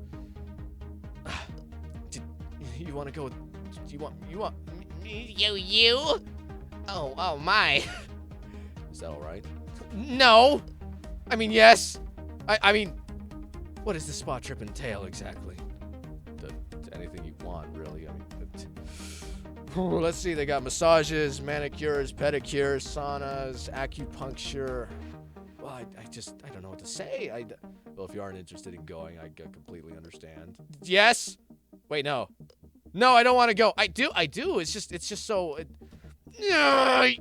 You want to go? You want me? You? Oh my. Is that all right? No. I mean, yes. I mean, what does the spa trip entail exactly? Anything you want, really. I mean, let's see. They got massages, manicures, pedicures, saunas, acupuncture. Well, I don't know what to say. Well, if you aren't interested in going, I completely understand. Yes. Wait, no, I don't want to go. I do. It's just so.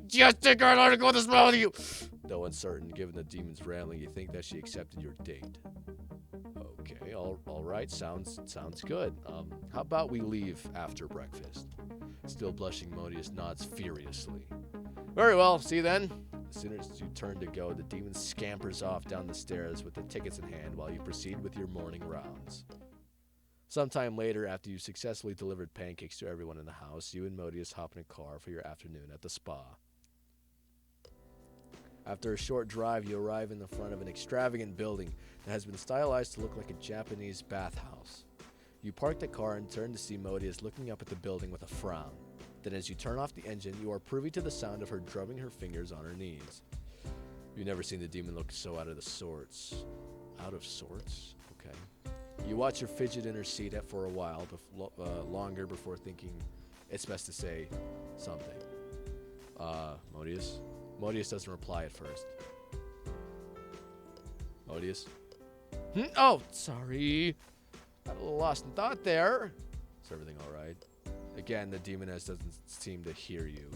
Just take her to go this with you. Though uncertain, given the demon's rambling, you think that she accepted your date. Okay, all right. Sounds good. How about we leave after breakfast? Still blushing, Modius nods furiously. Very well. See you then. As soon as you turn to go, the demon scampers off down the stairs with the tickets in hand while you proceed with your morning rounds. Sometime later, after you successfully delivered pancakes to everyone in the house, you and Modius hop in a car for your afternoon at the spa. After a short drive, you arrive in the front of an extravagant building that has been stylized to look like a Japanese bathhouse. You park the car and turn to see Modius looking up at the building with a frown. Then as you turn off the engine, you are privy to the sound of her drumming her fingers on her knees. You've never seen the demon look so out of sorts. Out of sorts? Okay. You watch her fidget in her seat for a while, longer before thinking it's best to say something. Modius? Modius doesn't reply at first. Modius? Oh, sorry. Got a little lost in thought there. Is everything alright? Again, the demoness doesn't seem to hear you.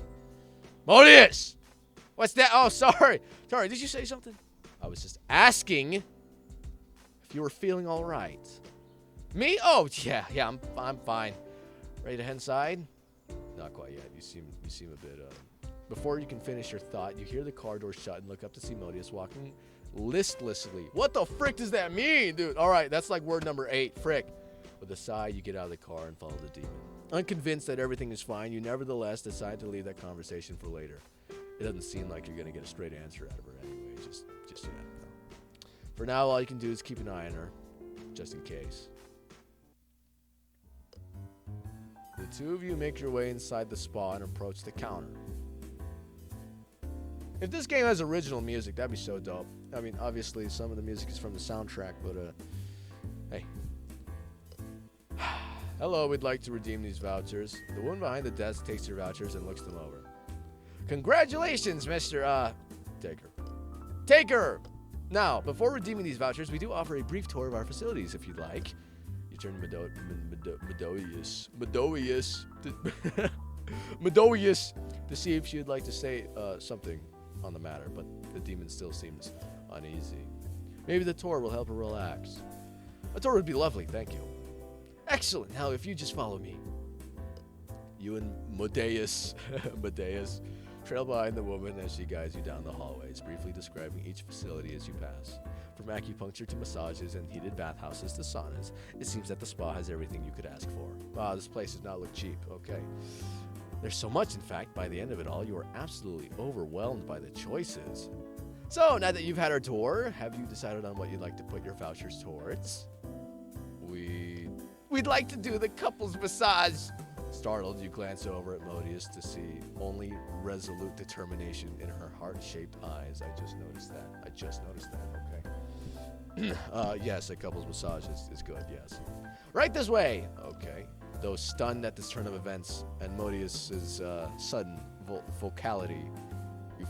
Modius! What's that? Oh, sorry. Sorry, did you say something? I was just asking if you were feeling alright. Me? Oh, yeah, I'm fine. Ready to head inside? Not quite yet. You seem a bit, Before you can finish your thought, you hear the car door shut and look up to see Modius walking listlessly. What the frick does that mean, dude? All right, that's like word number 8, frick. With a sigh, you get out of the car and follow the demon. Unconvinced that everything is fine, you nevertheless decide to leave that conversation for later. It doesn't seem like you're going to get a straight answer out of her anyway, just so you know. For now, all you can do is keep an eye on her, just in case. The two of you make your way inside the spa and approach the counter. If this game has original music, that'd be so dope. I mean, obviously, some of the music is from the soundtrack, but, hey. Hello, we'd like to redeem these vouchers. The woman behind the desk takes your vouchers and looks them over. Congratulations, Mr. Taker! Now, before redeeming these vouchers, we do offer a brief tour of our facilities, if you'd like. You turn Medoius to see if she'd like to say something on the matter, but the demon still seems uneasy. Maybe the tour will help her relax. A tour would be lovely, thank you. Excellent. Now, if you just follow me. You and Medoius trail behind the woman as she guides you down the hallways, briefly describing each facility as you pass. From acupuncture to massages and heated bathhouses to saunas, it seems that the spa has everything you could ask for. Wow, this place does not look cheap. Okay. There's so much, in fact, by the end of it all, you are absolutely overwhelmed by the choices. So, now that you've had our tour, have you decided on what you'd like to put your vouchers towards? We'd like to do the couples massage. Startled, you glance over at Modius to see only resolute determination in her heart-shaped eyes. I just noticed that, okay. Yes, a couples massage is good, yes. Right this way! Okay. Though stunned at this turn of events and Modius's sudden vocality, you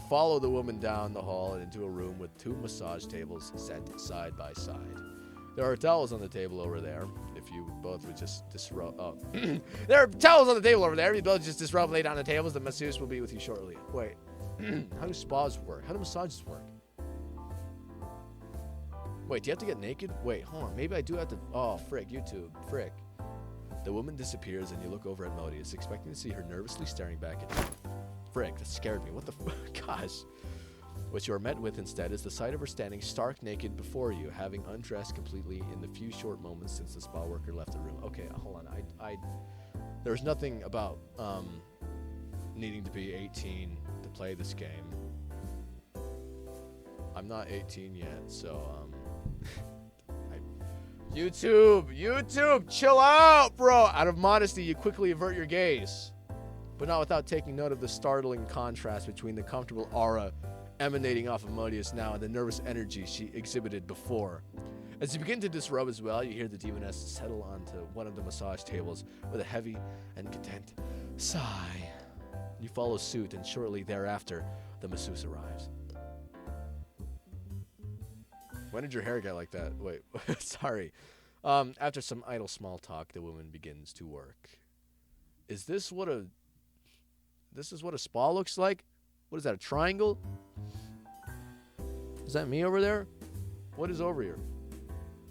follow the woman down the hall and into a room with two massage tables set side by side. There are towels on the table over there. If you both would just disrobe. Oh. There are towels on the table over there. If you both just disrobe, lay down the tables, the masseuse will be with you shortly. Wait. How do spas work? How do massages work? Wait, do you have to get naked? Wait, hold on. Maybe I do have to. Oh, frick. YouTube. Frick. The woman disappears and you look over at Modius, expecting to see her nervously staring back at you. Frick, that scared me. What the gosh. What you are met with instead is the sight of her standing stark naked before you, having undressed completely in the few short moments since the spa worker left the room. Okay, hold on. There's nothing about needing to be 18 to play this game. I'm not 18 yet, so YouTube, chill out, bro. Out of modesty, you quickly avert your gaze, but not without taking note of the startling contrast between the comfortable aura emanating off of Modius now and the nervous energy she exhibited before. As you begin to disrobe as well, you hear the demoness settle onto one of the massage tables with a heavy and content sigh. You follow suit, and shortly thereafter, the masseuse arrives. When did your hair get like that? Wait, sorry. After some idle small talk, the woman begins to work. Is this what a spa looks like? What is that, a triangle? Is that me over there? What is over here?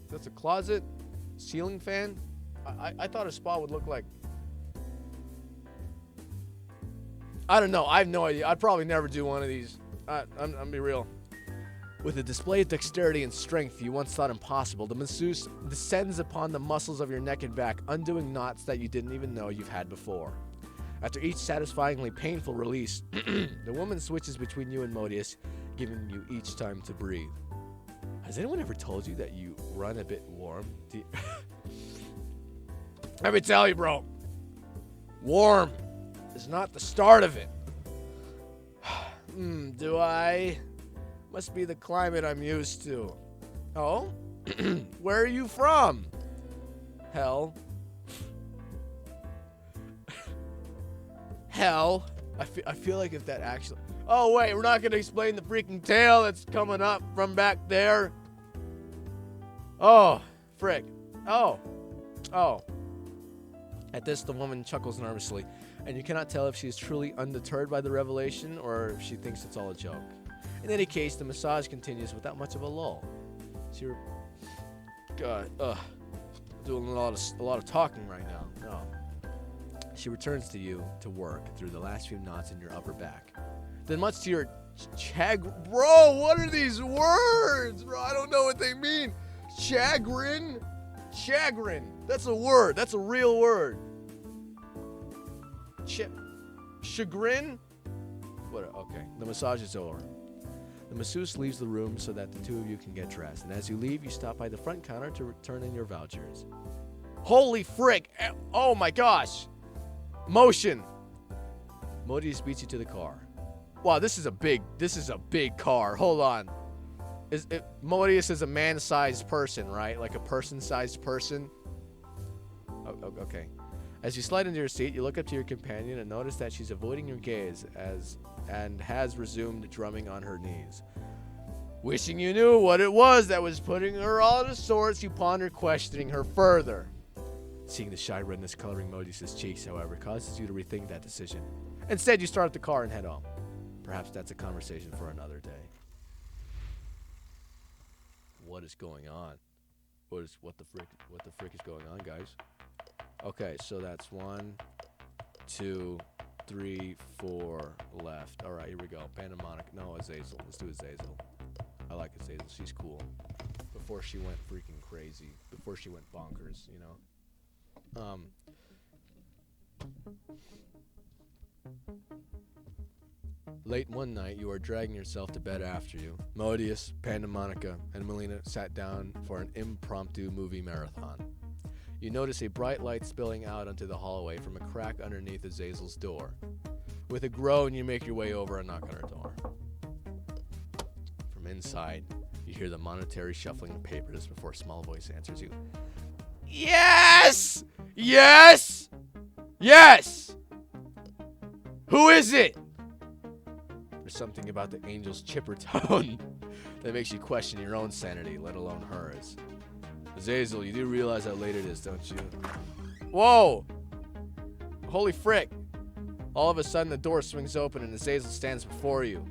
That's a closet? Ceiling fan? I thought a spa would look like... I don't know. I have no idea. I'd probably never do one of these. I'm gonna be real. With a display of dexterity and strength you once thought impossible, the masseuse descends upon the muscles of your neck and back, undoing knots that you didn't even know you've had before. After each satisfyingly painful release, the woman switches between you and Modius, giving you each time to breathe. Has anyone ever told you that you run a bit warm? Let me tell you, bro. Warm is not the start of it. Do I? Must be the climate I'm used to. Oh? Where are you from? Hell. Hell. I feel like if that actually... Oh, wait, we're not going to explain the freaking tale that's coming up from back there. Oh, frick. Oh. At this, the woman chuckles nervously, and you cannot tell if she is truly undeterred by the revelation or if she thinks it's all a joke. In any case, the massage continues without much of a lull. God, doing a lot of talking right now. No. She returns to you to work through the last few knots in your upper back. Then, much to your bro, what are these words, bro? I don't know what they mean. Chagrin. That's a word. That's a real word. chagrin. What? Okay. The massage is over. The masseuse leaves the room so that the two of you can get dressed. And as you leave, you stop by the front counter to turn in your vouchers. Holy frick! Oh my gosh! Motion. Modius beats you to the car. Wow, this is a big car. Hold on. Modius is a man-sized person, right? Like a person-sized person. Oh, okay. As you slide into your seat, you look up to your companion and notice that she's avoiding your gaze and has resumed drumming on her knees. Wishing you knew what it was that was putting her all to sorts, you ponder questioning her further. Seeing the shy redness coloring Modius' cheeks, however, causes you to rethink that decision. Instead, you start the car and head home. Perhaps that's a conversation for another day. What is going on? What the frick is going on, guys? Okay, so that's 1, 2, 3, 4 left. All right, here we go. Pandemonica. No, Azazel. Let's do Azazel. I like Azazel. She's cool. Before she went freaking crazy. Before she went bonkers, you know. Late one night, you are dragging yourself to bed after you. Modius, Pandemonica, and Malina sat down for an impromptu movie marathon. You notice a bright light spilling out onto the hallway from a crack underneath Azazel's door. With a groan, you make your way over and knock on her door. From inside, you hear the monetary shuffling of papers before a small voice answers you. Yes! Yes! Yes! Who is it? There's something about the angel's chipper tone that makes you question your own sanity, let alone hers. Azazel, you do realize how late it is, don't you? Whoa! Holy frick! All of a sudden, the door swings open and Azazel stands before you.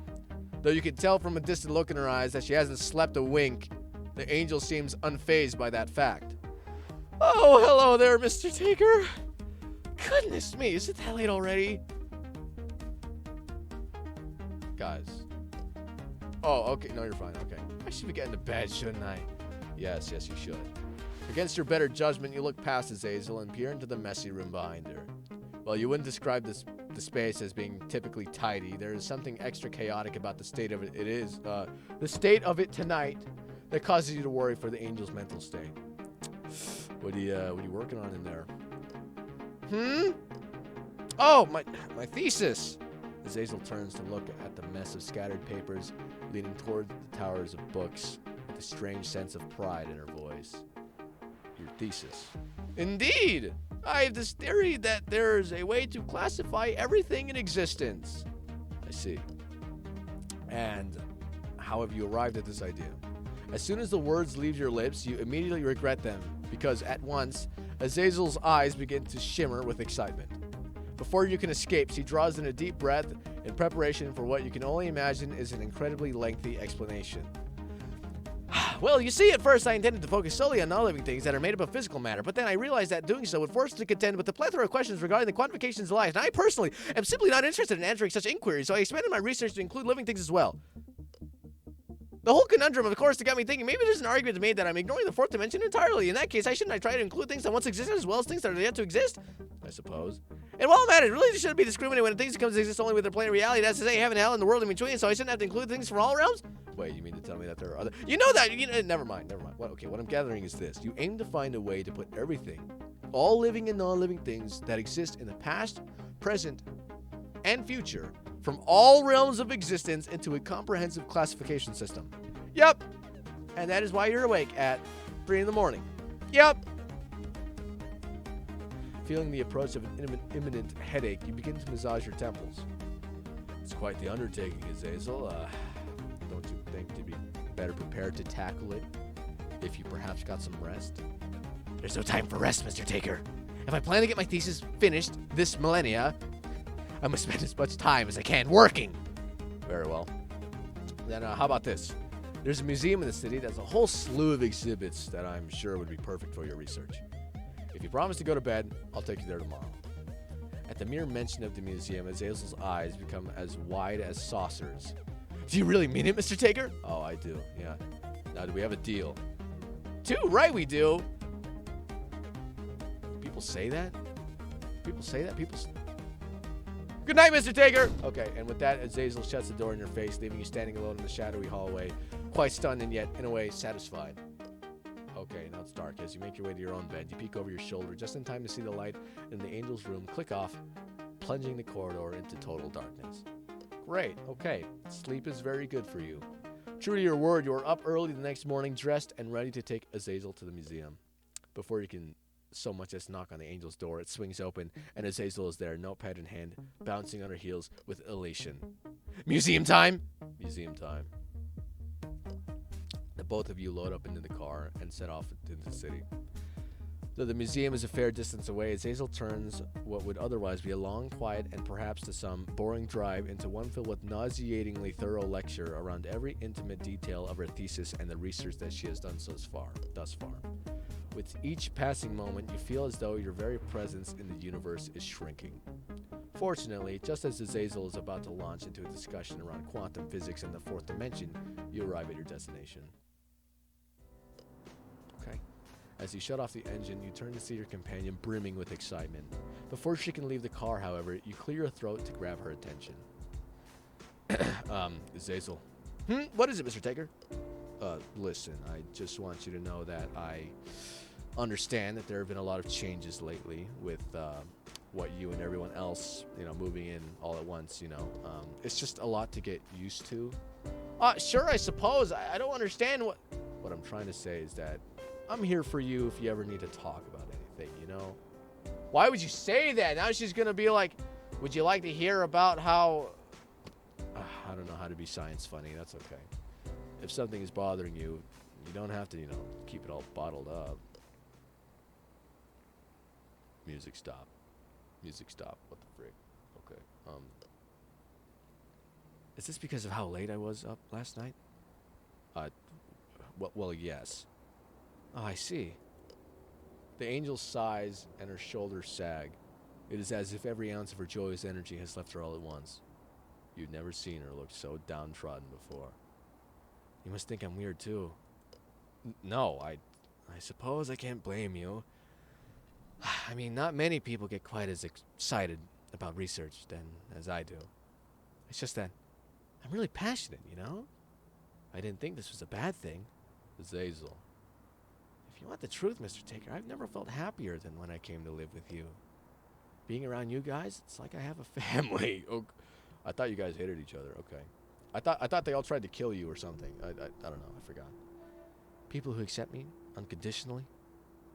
Though you can tell from a distant look in her eyes that she hasn't slept a wink, the angel seems unfazed by that fact. Oh, hello there, Mr. Taker. Goodness me, is it that late already? Guys. Oh, okay. No, you're fine. Okay. I should be getting to bed, shouldn't I? Yes, you should. Against your better judgment, you look past Azazel and peer into the messy room behind her. While you wouldn't describe the space as being typically tidy, there is something extra chaotic about the state of it. The state of it tonight that causes you to worry for the angel's mental state. What are you working on in there? Oh, my thesis. Azazel turns to look at the mess of scattered papers, leaning toward the towers of books, with a strange sense of pride in her voice. Your thesis. Indeed! I have this theory that there's a way to classify everything in existence. I see. And how have you arrived at this idea? As soon as the words leave your lips, you immediately regret them, because at once, Azazel's eyes begin to shimmer with excitement. Before you can escape, she draws in a deep breath in preparation for what you can only imagine is an incredibly lengthy explanation. Well, you see, at first I intended to focus solely on non-living things that are made up of physical matter, but then I realized that doing so would force us to contend with the plethora of questions regarding the quantifications of life, and I personally am simply not interested in answering such inquiries, so I expanded my research to include living things as well. The whole conundrum, of course, got me thinking maybe there's an argument to be made that I'm ignoring the fourth dimension entirely. In that case, shouldn't I try to include things that once existed as well as things that are yet to exist? I suppose. And while I'm at it, really shouldn't be discriminating when things come to exist only with their plain reality. That's to say, heaven, hell, and the world in between, so I shouldn't have to include things from all realms? Wait, you mean to tell me that there are other... You know that! Never mind. Well, okay, what I'm gathering is this. You aim to find a way to put everything, all living and non-living things that exist in the past, present, and future, from all realms of existence into a comprehensive classification system. Yep. And that is why you're awake at 3 in the morning. Yep. Feeling the approach of an imminent headache, you begin to massage your temples. It's quite the undertaking, Azazel. Don't you think to be better prepared to tackle it if you perhaps got some rest? There's no time for rest, Mr. Taker. If I plan to get my thesis finished this millennia, I must spend as much time as I can working. Very well. Then how about this? There's a museum in the city that's a whole slew of exhibits that I'm sure would be perfect for your research. If you promise to go to bed, I'll take you there tomorrow. At the mere mention of the museum, Azazel's eyes become as wide as saucers. Do you really mean it, Mr. Taker? Oh, I do, yeah. Now, do we have a deal? Too right we do. People say that? People say that? Good night, Mr. Taker. Okay, and with that, Azazel shuts the door in your face, leaving you standing alone in the shadowy hallway, quite stunned and yet, in a way, satisfied. Okay, now it's dark. As you make your way to your own bed, you peek over your shoulder just in time to see the light in the angel's room click off, plunging the corridor into total darkness. Great, okay. Sleep is very good for you. True to your word, you are up early the next morning, dressed and ready to take Azazel to the museum. Before you can so much as knock on the angel's door, it swings open, and Azazel is there, notepad in hand, bouncing on her heels with elation. Museum time! Museum time. The both of you load up into the car and set off into the city. Though the museum is a fair distance away, Azazel turns what would otherwise be a long, quiet, and perhaps to some boring drive into one filled with nauseatingly thorough lecture around every intimate detail of her thesis and the research that she has done thus far. With each passing moment, you feel as though your very presence in the universe is shrinking. Fortunately, just as Azazel is about to launch into a discussion around quantum physics and the fourth dimension, you arrive at your destination. Okay. As you shut off the engine, you turn to see your companion brimming with excitement. Before she can leave the car, however, you clear your throat to grab her attention. Azazel. What is it, Mr. Taker? Listen, I just want you to know that I understand that there have been a lot of changes lately with what you and everyone else, moving in all at once, It's just a lot to get used to. Sure, I suppose. I don't understand what I'm trying to say is that I'm here for you if you ever need to talk about anything, Why would you say that? Now she's going to be like, would you like to hear about how... I don't know how to be science funny. That's okay. If something is bothering you, you don't have to, keep it all bottled up. Music stop. Music stop. What the frick? Okay. Is this because of how late I was up last night? Well, yes. Oh, I see. The angel sighs and her shoulders sag. It is as if every ounce of her joyous energy has left her all at once. You'd never seen her look so downtrodden before. You must think I'm weird, too. No, I suppose I can't blame you. I mean, not many people get quite as excited about research as I do. It's just that I'm really passionate, I didn't think this was a bad thing. Azazel. If you want the truth, Mr. Taker, I've never felt happier than when I came to live with you. Being around you guys, it's like I have a family. Oh, I thought you guys hated each other. Okay. I thought they all tried to kill you or something. I don't know. I forgot. People who accept me unconditionally,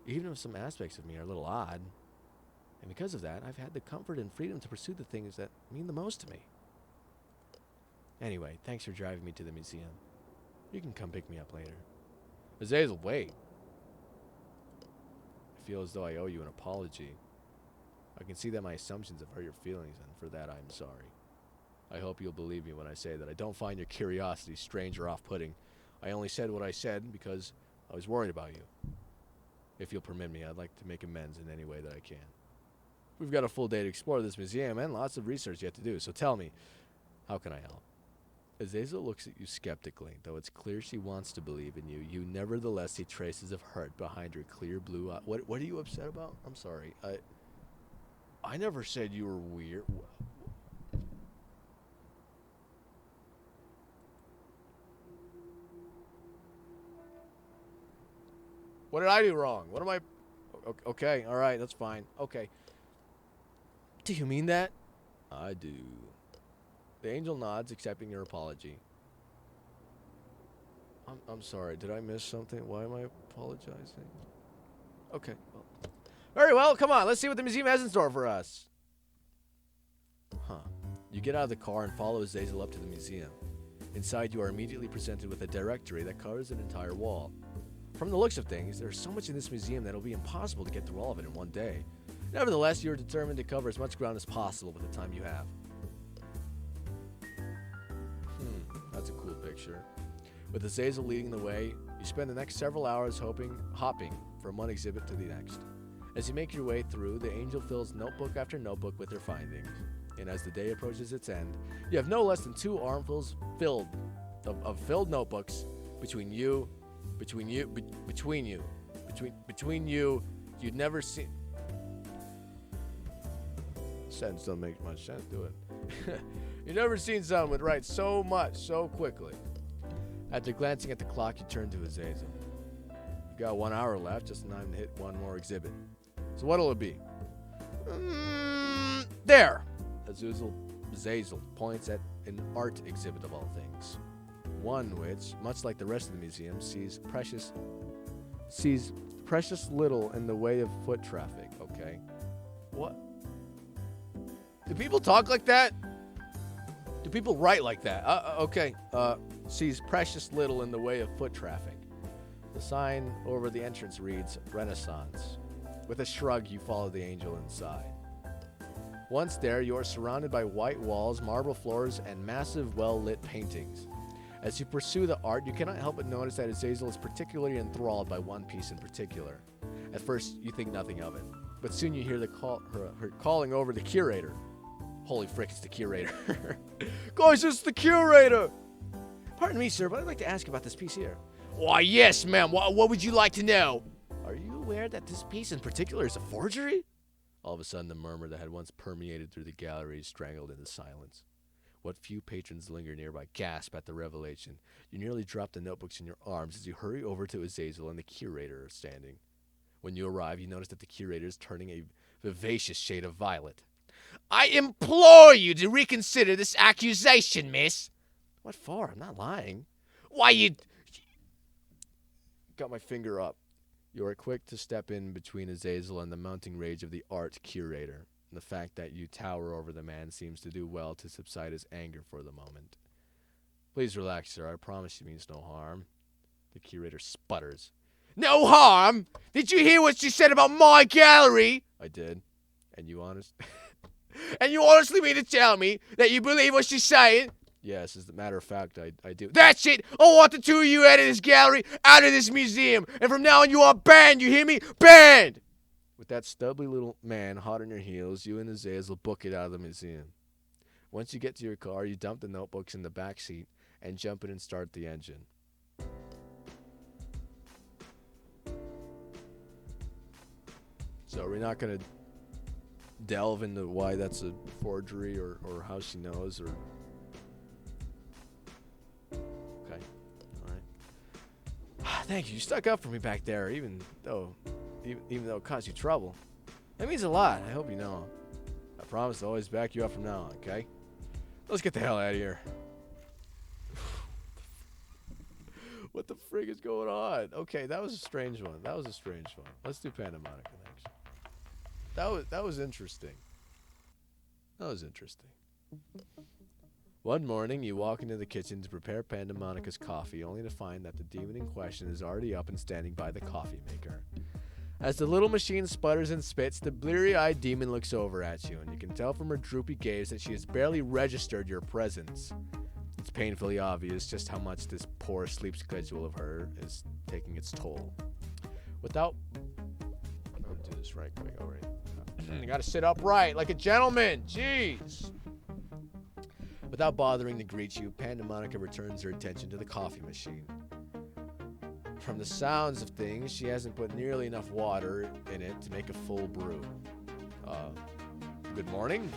even if some aspects of me are a little odd. And because of that, I've had the comfort and freedom to pursue the things that mean the most to me. Anyway, thanks for driving me to the museum. You can come pick me up later. Azazel, wait. I feel as though I owe you an apology. I can see that my assumptions have hurt your feelings, and for that I'm sorry. I hope you'll believe me when I say that I don't find your curiosity strange or off-putting. I only said what I said because I was worried about you. If you'll permit me, I'd like to make amends in any way that I can. We've got a full day to explore this museum and lots of research yet to do, so tell me, how can I help? Azazel looks at you skeptically. Though it's clear she wants to believe in you, you nevertheless see traces of hurt behind her clear blue eye. What are you upset about? I'm sorry. I never said you were weird. What did I do wrong? What am I... Okay, all right, that's fine. Okay. Do you mean that? I do. The angel nods, accepting your apology. I'm sorry. Did I miss something? Why am I apologizing? Okay. Well. Very well. Come on. Let's see what the museum has in store for us. Huh. You get out of the car and follow Azazel up to the museum. Inside, you are immediately presented with a directory that covers an entire wall. From the looks of things, there's so much in this museum that it'll be impossible to get through all of it in one day. Nevertheless, you're determined to cover as much ground as possible with the time you have. That's a cool picture. With Azazel leading the way, you spend the next several hours hopping from one exhibit to the next. As you make your way through, the angel fills notebook after notebook with her findings. And as the day approaches its end, you have no less than 2 armfuls filled notebooks between you, you'd never seen. Sentence don't make much sense, do it? You've never seen someone write so much so quickly. After glancing at the clock, you turn to Azazel. You've got 1 hour left, just in time to hit one more exhibit. So what'll it be? There! Azazel points at an art exhibit of all things. One which, much like the rest of the museum, sees precious little in the way of foot traffic, okay? What? Do people talk like that? Do people write like that? Okay. Sees precious little in the way of foot traffic. The sign over the entrance reads, Renaissance. With a shrug, you follow the angel inside. Once there, you are surrounded by white walls, marble floors, and massive, well-lit paintings. As you pursue the art, you cannot help but notice that Azazel is particularly enthralled by one piece in particular. At first, you think nothing of it, but soon you hear her calling over the curator. Holy frick, it's the curator. Guys, it's the curator! Pardon me, sir, but I'd like to ask about this piece here. Why, yes, ma'am. What would you like to know? Are you aware that this piece in particular is a forgery? All of a sudden, the murmur that had once permeated through the gallery is strangled into silence. What few patrons linger nearby gasp at the revelation. You nearly drop the notebooks in your arms as you hurry over to Azazel and the curator are standing. When you arrive, you notice that the curator is turning a vivacious shade of violet. I implore you to reconsider this accusation, miss. What for? I'm not lying. Why, you... Got my finger up. You are quick to step in between Azazel and the mounting rage of the art curator. The fact that you tower over the man seems to do well to subside his anger for the moment. Please relax, sir. I promise you means no harm. The curator sputters. No harm? Did you hear what she said about my gallery? I did. And you honestly mean to tell me that you believe what she's saying? Yes, as a matter of fact, I do. That's it! I want the two of you out of this gallery, out of this museum, and from now on you are banned, you hear me? Banned! With that stubbly little man hot on your heels, you and Azazel book it out of the museum. Once you get to your car, you dump the notebooks in the back seat and jump in and start the engine. So we're not going to delve into why that's a forgery or how she knows or... Okay. All right. Thank you. You stuck up for me back there, even though it caused you trouble. That means a lot. I hope you know. I promise to always back you up from now on, okay? Let's get the hell out of here. What the frig is going on? Okay, that was a strange one. Let's do Pandemonica next. That was interesting. One morning, you walk into the kitchen to prepare Pandemonica's coffee, only to find that the demon in question is already up and standing by the coffee maker. As the little machine sputters and spits, the bleary-eyed demon looks over at you, and you can tell from her droopy gaze that she has barely registered your presence. It's painfully obvious just how much this poor sleep schedule of her is taking its toll. I'll do this right quick. All right. You gotta sit upright like a gentleman. Jeez. Without bothering to greet you, Pandemonica returns her attention to the coffee machine. From the sounds of things, she hasn't put nearly enough water in it to make a full brew. Good morning?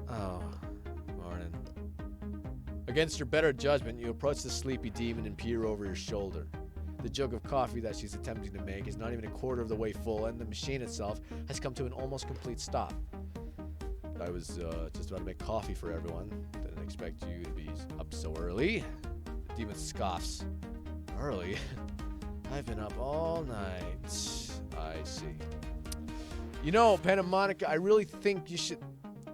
Oh, morning. Against your better judgment, you approach the sleepy demon and peer over your shoulder. The jug of coffee that she's attempting to make is not even a quarter of the way full, and the machine itself has come to an almost complete stop. I was just about to make coffee for everyone. Didn't expect you to be up so early. The demon scoffs. Early? I've been up all night. I see. You know, Pandemonica, I really think you should...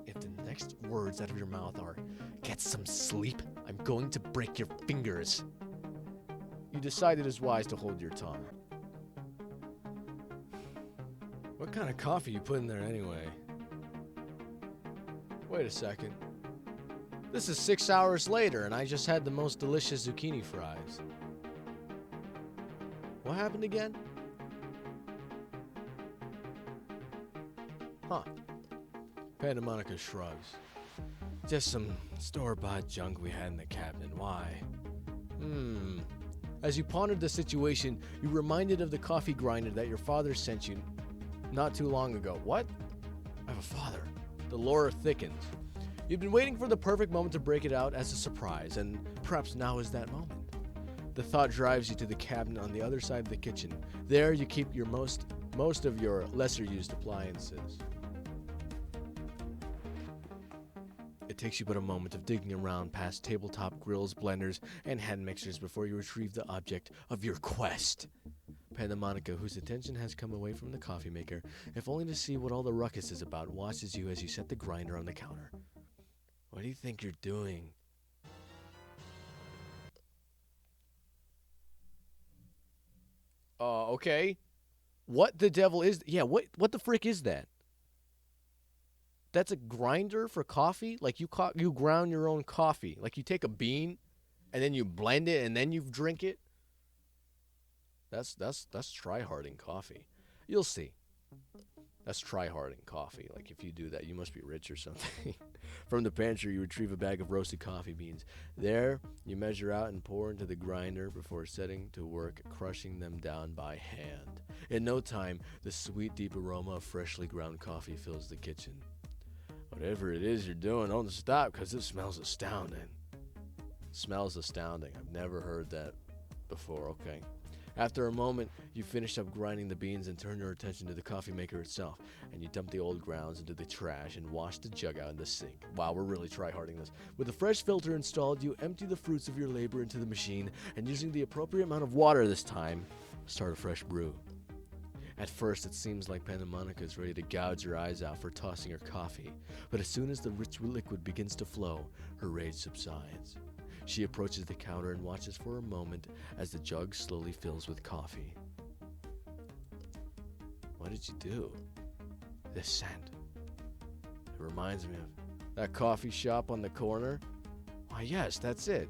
If the next words out of your mouth are, get some sleep, I'm going to break your fingers. You decide it is wise to hold your tongue. What kind of coffee you put in there anyway? Wait a second. This is 6 hours later, and I just had the most delicious zucchini fries. What happened again? Huh. Pandemonica shrugs. Just some store-bought junk we had in the cabinet. Why? As you pondered the situation, you reminded of the coffee grinder that your father sent you not too long ago. What? I have a father. The lore thickens. You've been waiting for the perfect moment to break it out as a surprise, and perhaps now is that moment. The thought drives you to the cabinet on the other side of the kitchen. There you keep your most of your lesser used appliances. It takes you but a moment of digging around past tabletop grills, blenders, and hand mixers before you retrieve the object of your quest. Pandemonica, whose attention has come away from the coffee maker, if only to see what all the ruckus is about, watches you as you set the grinder on the counter. What do you think you're doing? Okay. What the devil is... Yeah, what the frick is that? That's a grinder for coffee? Like you ground your own coffee. Like you take a bean and then you blend it and then you drink it? That's try-harding coffee. You'll see. That's try-harding coffee. Like if you do that, you must be rich or something. From the pantry, you retrieve a bag of roasted coffee beans. There, you measure out and pour into the grinder before setting to work, crushing them down by hand. In no time, the sweet, deep aroma of freshly ground coffee fills the kitchen. Whatever it is you're doing, don't stop, because it smells astounding. Smells astounding. I've never heard that before. Okay. After a moment, you finish up grinding the beans and turn your attention to the coffee maker itself, and you dump the old grounds into the trash and wash the jug out in the sink. Wow, we're really try-harding this. With a fresh filter installed, you empty the fruits of your labor into the machine, and using the appropriate amount of water this time, start a fresh brew. At first, it seems like Pandemonica is ready to gouge her eyes out for tossing her coffee, but as soon as the rich liquid begins to flow, her rage subsides. She approaches the counter and watches for a moment as the jug slowly fills with coffee. What did you do? This scent. It reminds me of that coffee shop on the corner. Why, yes, that's it.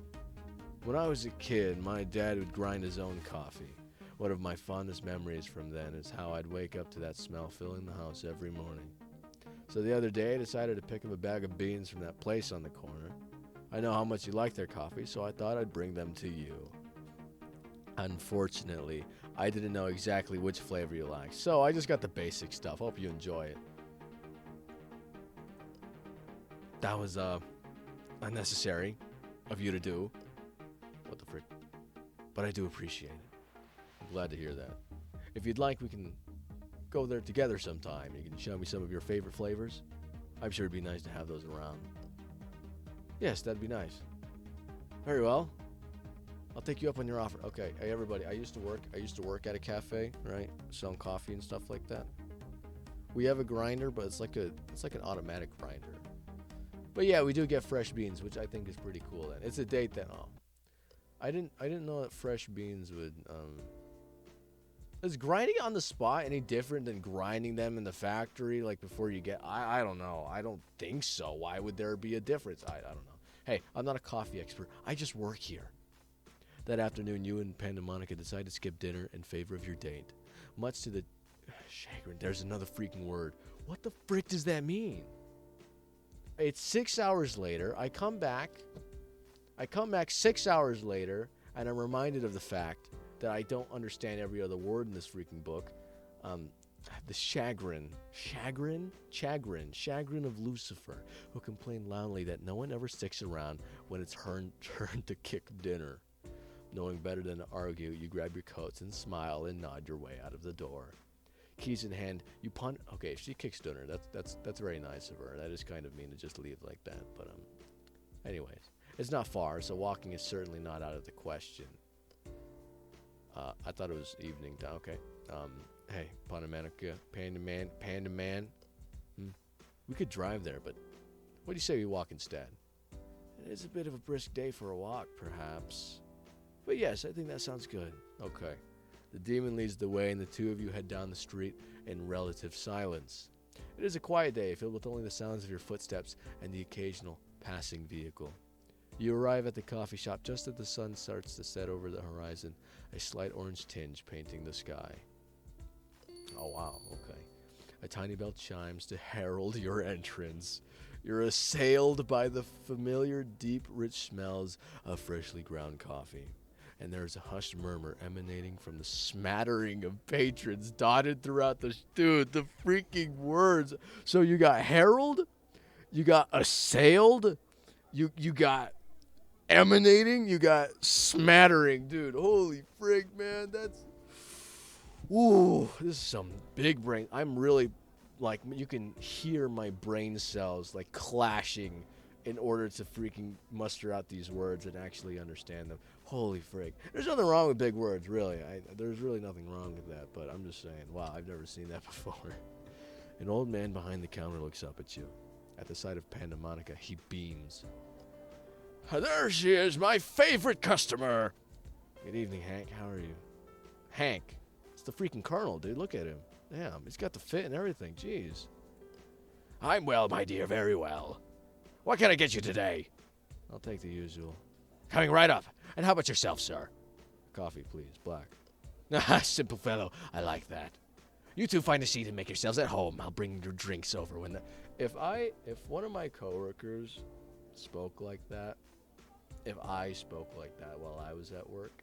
When I was a kid, my dad would grind his own coffee. One of my fondest memories from then is how I'd wake up to that smell filling the house every morning. So the other day, I decided to pick up a bag of beans from that place on the corner. I know how much you like their coffee, so I thought I'd bring them to you. Unfortunately, I didn't know exactly which flavor you like, so I just got the basic stuff. Hope you enjoy it. That was, unnecessary of you to do. What the frick? But I do appreciate it. I'm glad to hear that. If you'd like, we can go there together sometime. You can show me some of your favorite flavors. I'm sure it'd be nice to have those around. Yes, that'd be nice. Very well. I'll take you up on your offer. Okay, hey everybody, I used to work at a cafe, right? Selling coffee and stuff like that. We have a grinder, but it's like an automatic grinder. But yeah, we do get fresh beans, which I think is pretty cool. Then it's a date that I didn't know that fresh beans would Is grinding on the spot any different than grinding them in the factory, like before you get... I don't know. I don't think so. Why would there be a difference? I don't know. Hey, I'm not a coffee expert. I just work here. That afternoon, you and Pandemonica decide to skip dinner in favor of your date. Much to the chagrin, there's another freaking word. What the frick does that mean? It's 6 hours later. I come back 6 hours later, and I'm reminded of the fact that I don't understand every other word in this freaking book. The chagrin of Lucifer, who complained loudly that no one ever sticks around when it's her turn to kick dinner. Knowing better than to argue, you grab your coats and smile and nod your way out of the door. Keys in hand, you punt. Okay, if she kicks dinner, that's very nice of her. That is kind of mean to just leave like that. But anyways, it's not far, so walking is certainly not out of the question. I thought it was evening time. Okay. Hey, Pandemonica, Panda Man. We could drive there, but what do you say we walk instead? It is a bit of a brisk day for a walk, perhaps. But yes, I think that sounds good. Okay. The demon leads the way, and the two of you head down the street in relative silence. It is a quiet day, filled with only the sounds of your footsteps and the occasional passing vehicle. You arrive at the coffee shop just as the sun starts to set over the horizon, a slight orange tinge painting the sky. Oh, wow, okay. A tiny bell chimes to herald your entrance. You're assailed by the familiar, deep, rich smells of freshly ground coffee. And there is a hushed murmur emanating from the smattering of patrons dotted throughout the... Dude, the freaking words. So you got herald, You got assailed. You got emanating. You got smattering, dude. Holy frig, man. That's... Ooh, this is some big brain. I'm really, like, you can hear my brain cells, like, clashing in order to freaking muster out these words and actually understand them. Holy frig. There's nothing wrong with big words, really. There's really nothing wrong with that, but I'm just saying, wow, I've never seen that before. An old man behind the counter looks up at you. At the sight of Pandemonica, he beams. There she is, my favorite customer. Good evening, Hank. How are you? Hank. It's the freaking Colonel, dude. Look at him. Damn, he's got the fit and everything. Jeez. I'm well, my dear. Very well. What can I get you today? I'll take the usual. Coming right up. And how about yourself, sir? Coffee, please. Black. Ah, simple fellow. I like that. You two find a seat and make yourselves at home. I'll bring your drinks over when the... If one of my coworkers spoke like that, if I spoke like that while I was at work...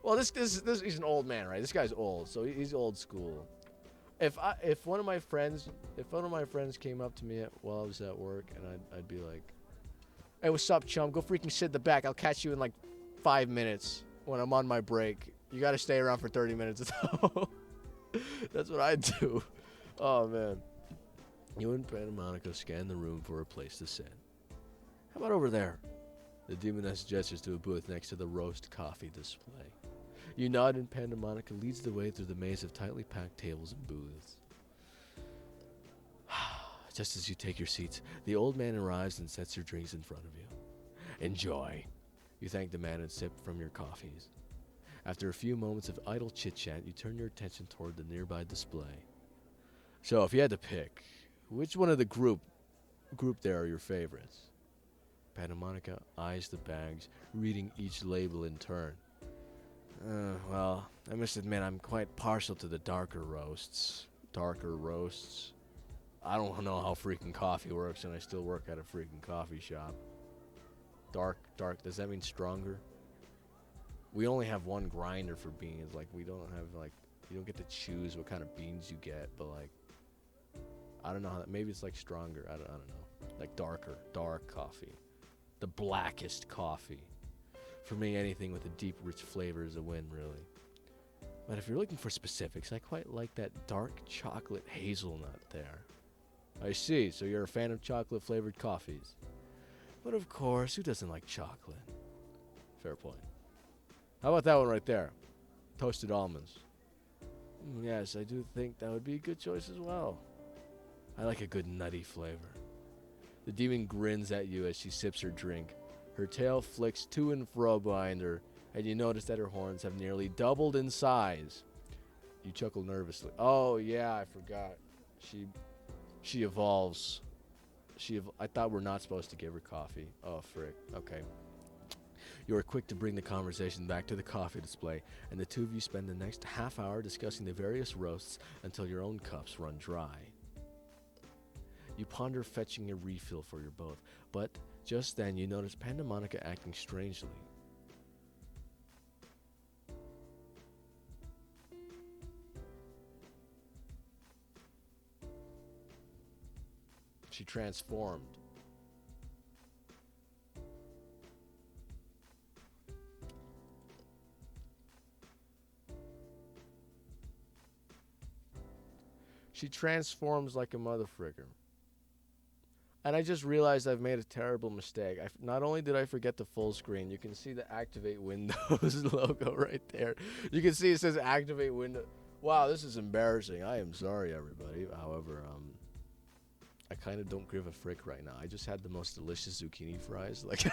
Well, this he's an old man, right? This guy's old, so he's old school. If one of my friends came up to me while I was at work, and I'd be like, "Hey, what's up, chum? Go freaking sit in the back. I'll catch you in like 5 minutes when I'm on my break. You got to stay around for 30 minutes though." That's what I'd do. Oh man. You and Pandemonica scan the room for a place to sit. How about over there? The demoness gestures to a booth next to the roast coffee display. You nod and Pandemonica leads the way through the maze of tightly packed tables and booths. Just as you take your seats, the old man arrives and sets your drinks in front of you. Enjoy. You thank the man and sip from your coffees. After a few moments of idle chit-chat, you turn your attention toward the nearby display. So, if you had to pick, which one of the group there are your favorites? Pandemonica eyes the bags, reading each label in turn. Well, I must admit I'm quite partial to the darker roasts. Darker roasts? I don't know how freaking coffee works, and I still work at a freaking coffee shop. Dark, does that mean stronger? We only have one grinder for beans. Like, we don't have, like, you don't get to choose what kind of beans you get, but, like, I don't know how that, maybe it's, like, stronger. I don't know. Like, dark coffee. The blackest coffee. For me, anything with a deep, rich flavor is a win, really. But if you're looking for specifics, I quite like that dark chocolate hazelnut there. I see, so you're a fan of chocolate-flavored coffees. But of course, who doesn't like chocolate? Fair point. How about that one right there? Toasted almonds. Yes, I do think that would be a good choice as well. I like a good nutty flavor. The demon grins at you as she sips her drink. Her tail flicks to and fro behind her, and you notice that her horns have nearly doubled in size. You chuckle nervously. Oh, yeah, I forgot. She evolves. I thought we're not supposed to give her coffee. Oh, frick. Okay. You are quick to bring the conversation back to the coffee display, and the two of you spend the next half hour discussing the various roasts until your own cups run dry. You ponder fetching a refill for your both, but just then you notice Pandemonica acting strangely. She transformed. She transforms like a motherfricker. And I just realized I've made a terrible mistake. Not only did I forget the full screen, you can see the Activate Windows logo right there. You can see it says Activate Windows. Wow, this is embarrassing. I am sorry, everybody. However, I kind of don't give a frick right now. I just had the most delicious zucchini fries. Like,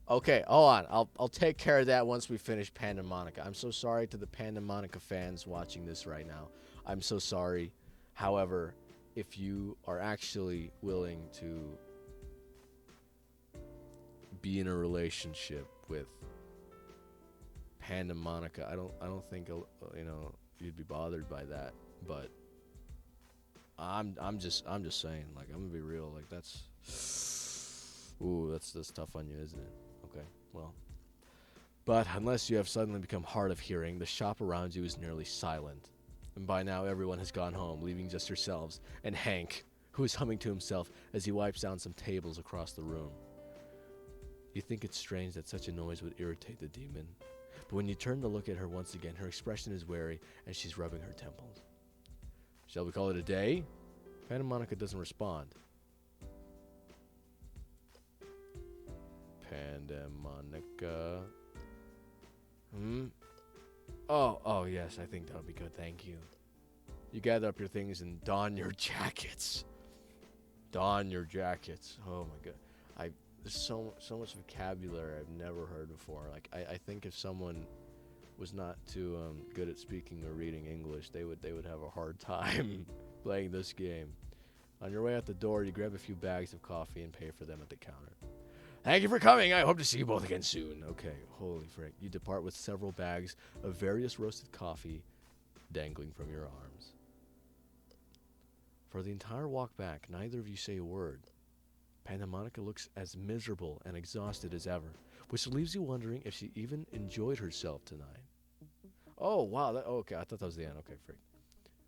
okay, hold on. I'll take care of that once we finish Pandemonica. I'm so sorry to the Pandemonica fans watching this right now. I'm so sorry. However, if you are actually willing to be in a relationship with Pandemonica, I don't think you'd be bothered by that. But I'm just saying, like, I'm gonna be real. Like, that's tough on you, isn't it? Okay, well. But unless you have suddenly become hard of hearing, the shop around you is nearly silent. And by now, everyone has gone home, leaving just yourselves and Hank, who is humming to himself as he wipes down some tables across the room. You think it's strange that such a noise would irritate the demon, but when you turn to look at her once again, her expression is wary and she's rubbing her temples. Shall we call it a day? Pandemonica doesn't respond. Pandemonica. Oh, yes, I think that'll be good, thank you. You gather up your things and don your jackets. Don your jackets. Oh my god. There's so much vocabulary I've never heard before. Like, I think if someone was not too good at speaking or reading English, they would have a hard time playing this game. On your way out the door, you grab a few bags of coffee and pay for them at the counter. Thank you for coming. I hope to see you both again soon. Okay, holy frick. You depart with several bags of various roasted coffee dangling from your arms. For the entire walk back, neither of you say a word. Pandemonica looks as miserable and exhausted as ever, which leaves you wondering if she even enjoyed herself tonight. Oh, wow. Okay, I thought that was the end. Okay, frick.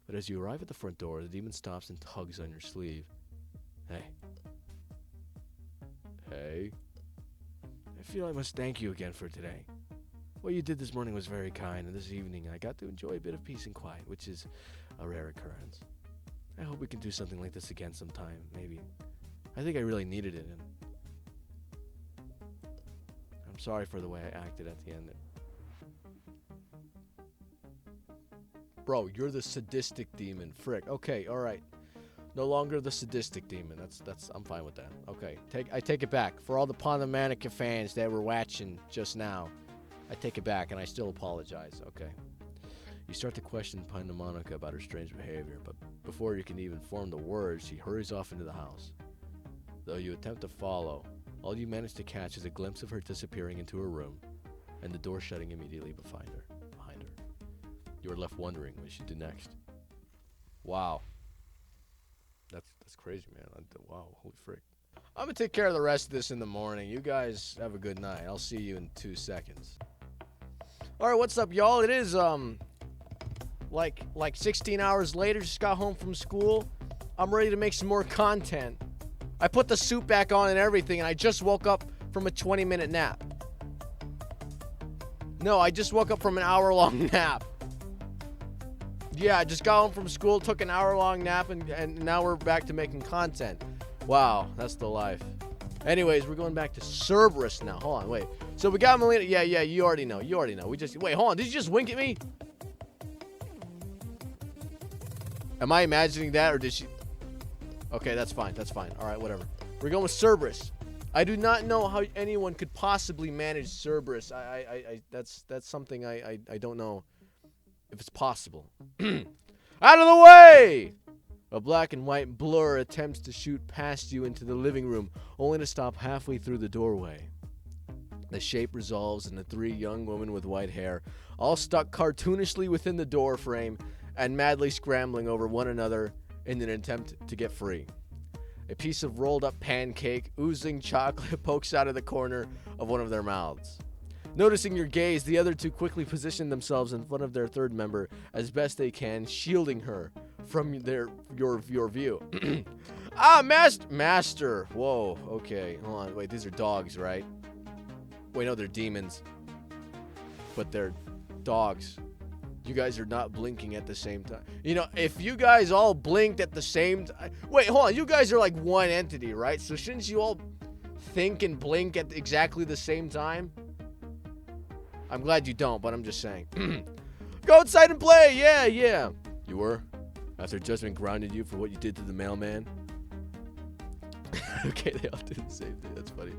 But as you arrive at the front door, the demon stops and tugs on your sleeve. Hey. Hey. I feel I must thank you again for today. What you did this morning was very kind, and this evening I got to enjoy a bit of peace and quiet, which is a rare occurrence. I hope we can do something like this again sometime, maybe. I think I really needed it, and I'm sorry for the way I acted at the end. Bro, you're the sadistic demon. Frick. Okay, alright. No longer the sadistic demon. I'm fine with that. Okay, I take it back. For all the Pandemonica fans that were watching just now, I take it back, and I still apologize. Okay. You start to question Pandemonica about her strange behavior, but before you can even form the words, she hurries off into the house. Though you attempt to follow, all you manage to catch is a glimpse of her disappearing into her room, and the door shutting immediately behind her. You are left wondering what she did next. Wow. That's crazy, man. Wow, holy frick. I'm gonna take care of the rest of this in the morning. You guys have a good night. I'll see you in 2 seconds. Alright, what's up, y'all? It is, like 16 hours later, just got home from school. I'm ready to make some more content. I put the suit back on and everything, and I just woke up from a 20-minute nap. No, I just woke up from an hour-long nap. Yeah, I just got home from school, took an hour-long nap, and now we're back to making content. Wow, that's the life. Anyways, we're going back to Cerberus now. Hold on, wait. So we got Malina. Yeah, you already know. Wait, hold on. Did you just wink at me? Am I imagining that, or did she? Okay, that's fine. All right, whatever. We're going with Cerberus. I do not know how anyone could possibly manage Cerberus. That's something I don't know if it's possible. Out of the way! A black and white blur attempts to shoot past you into the living room, only to stop halfway through the doorway. The shape resolves into 3 young women with white hair, all stuck cartoonishly within the door frame and madly scrambling over one another in an attempt to get free. A piece of rolled up pancake, oozing chocolate, pokes out of the corner of one of their mouths. Noticing your gaze, the other 2 quickly position themselves in front of their third member as best they can, shielding her from your view. Master. Whoa, okay, hold on. Wait, these are dogs, right? Wait, no, they're demons. But they're dogs. You guys are not blinking at the same time. You know, if you guys all blinked at the same time... Wait, hold on. You guys are like one entity, right? So shouldn't you all think and blink at exactly the same time? I'm glad you don't, but I'm just saying. Go outside and play! Yeah. You were? After judgment grounded you for what you did to the mailman? Okay, they all did the same thing. That's funny.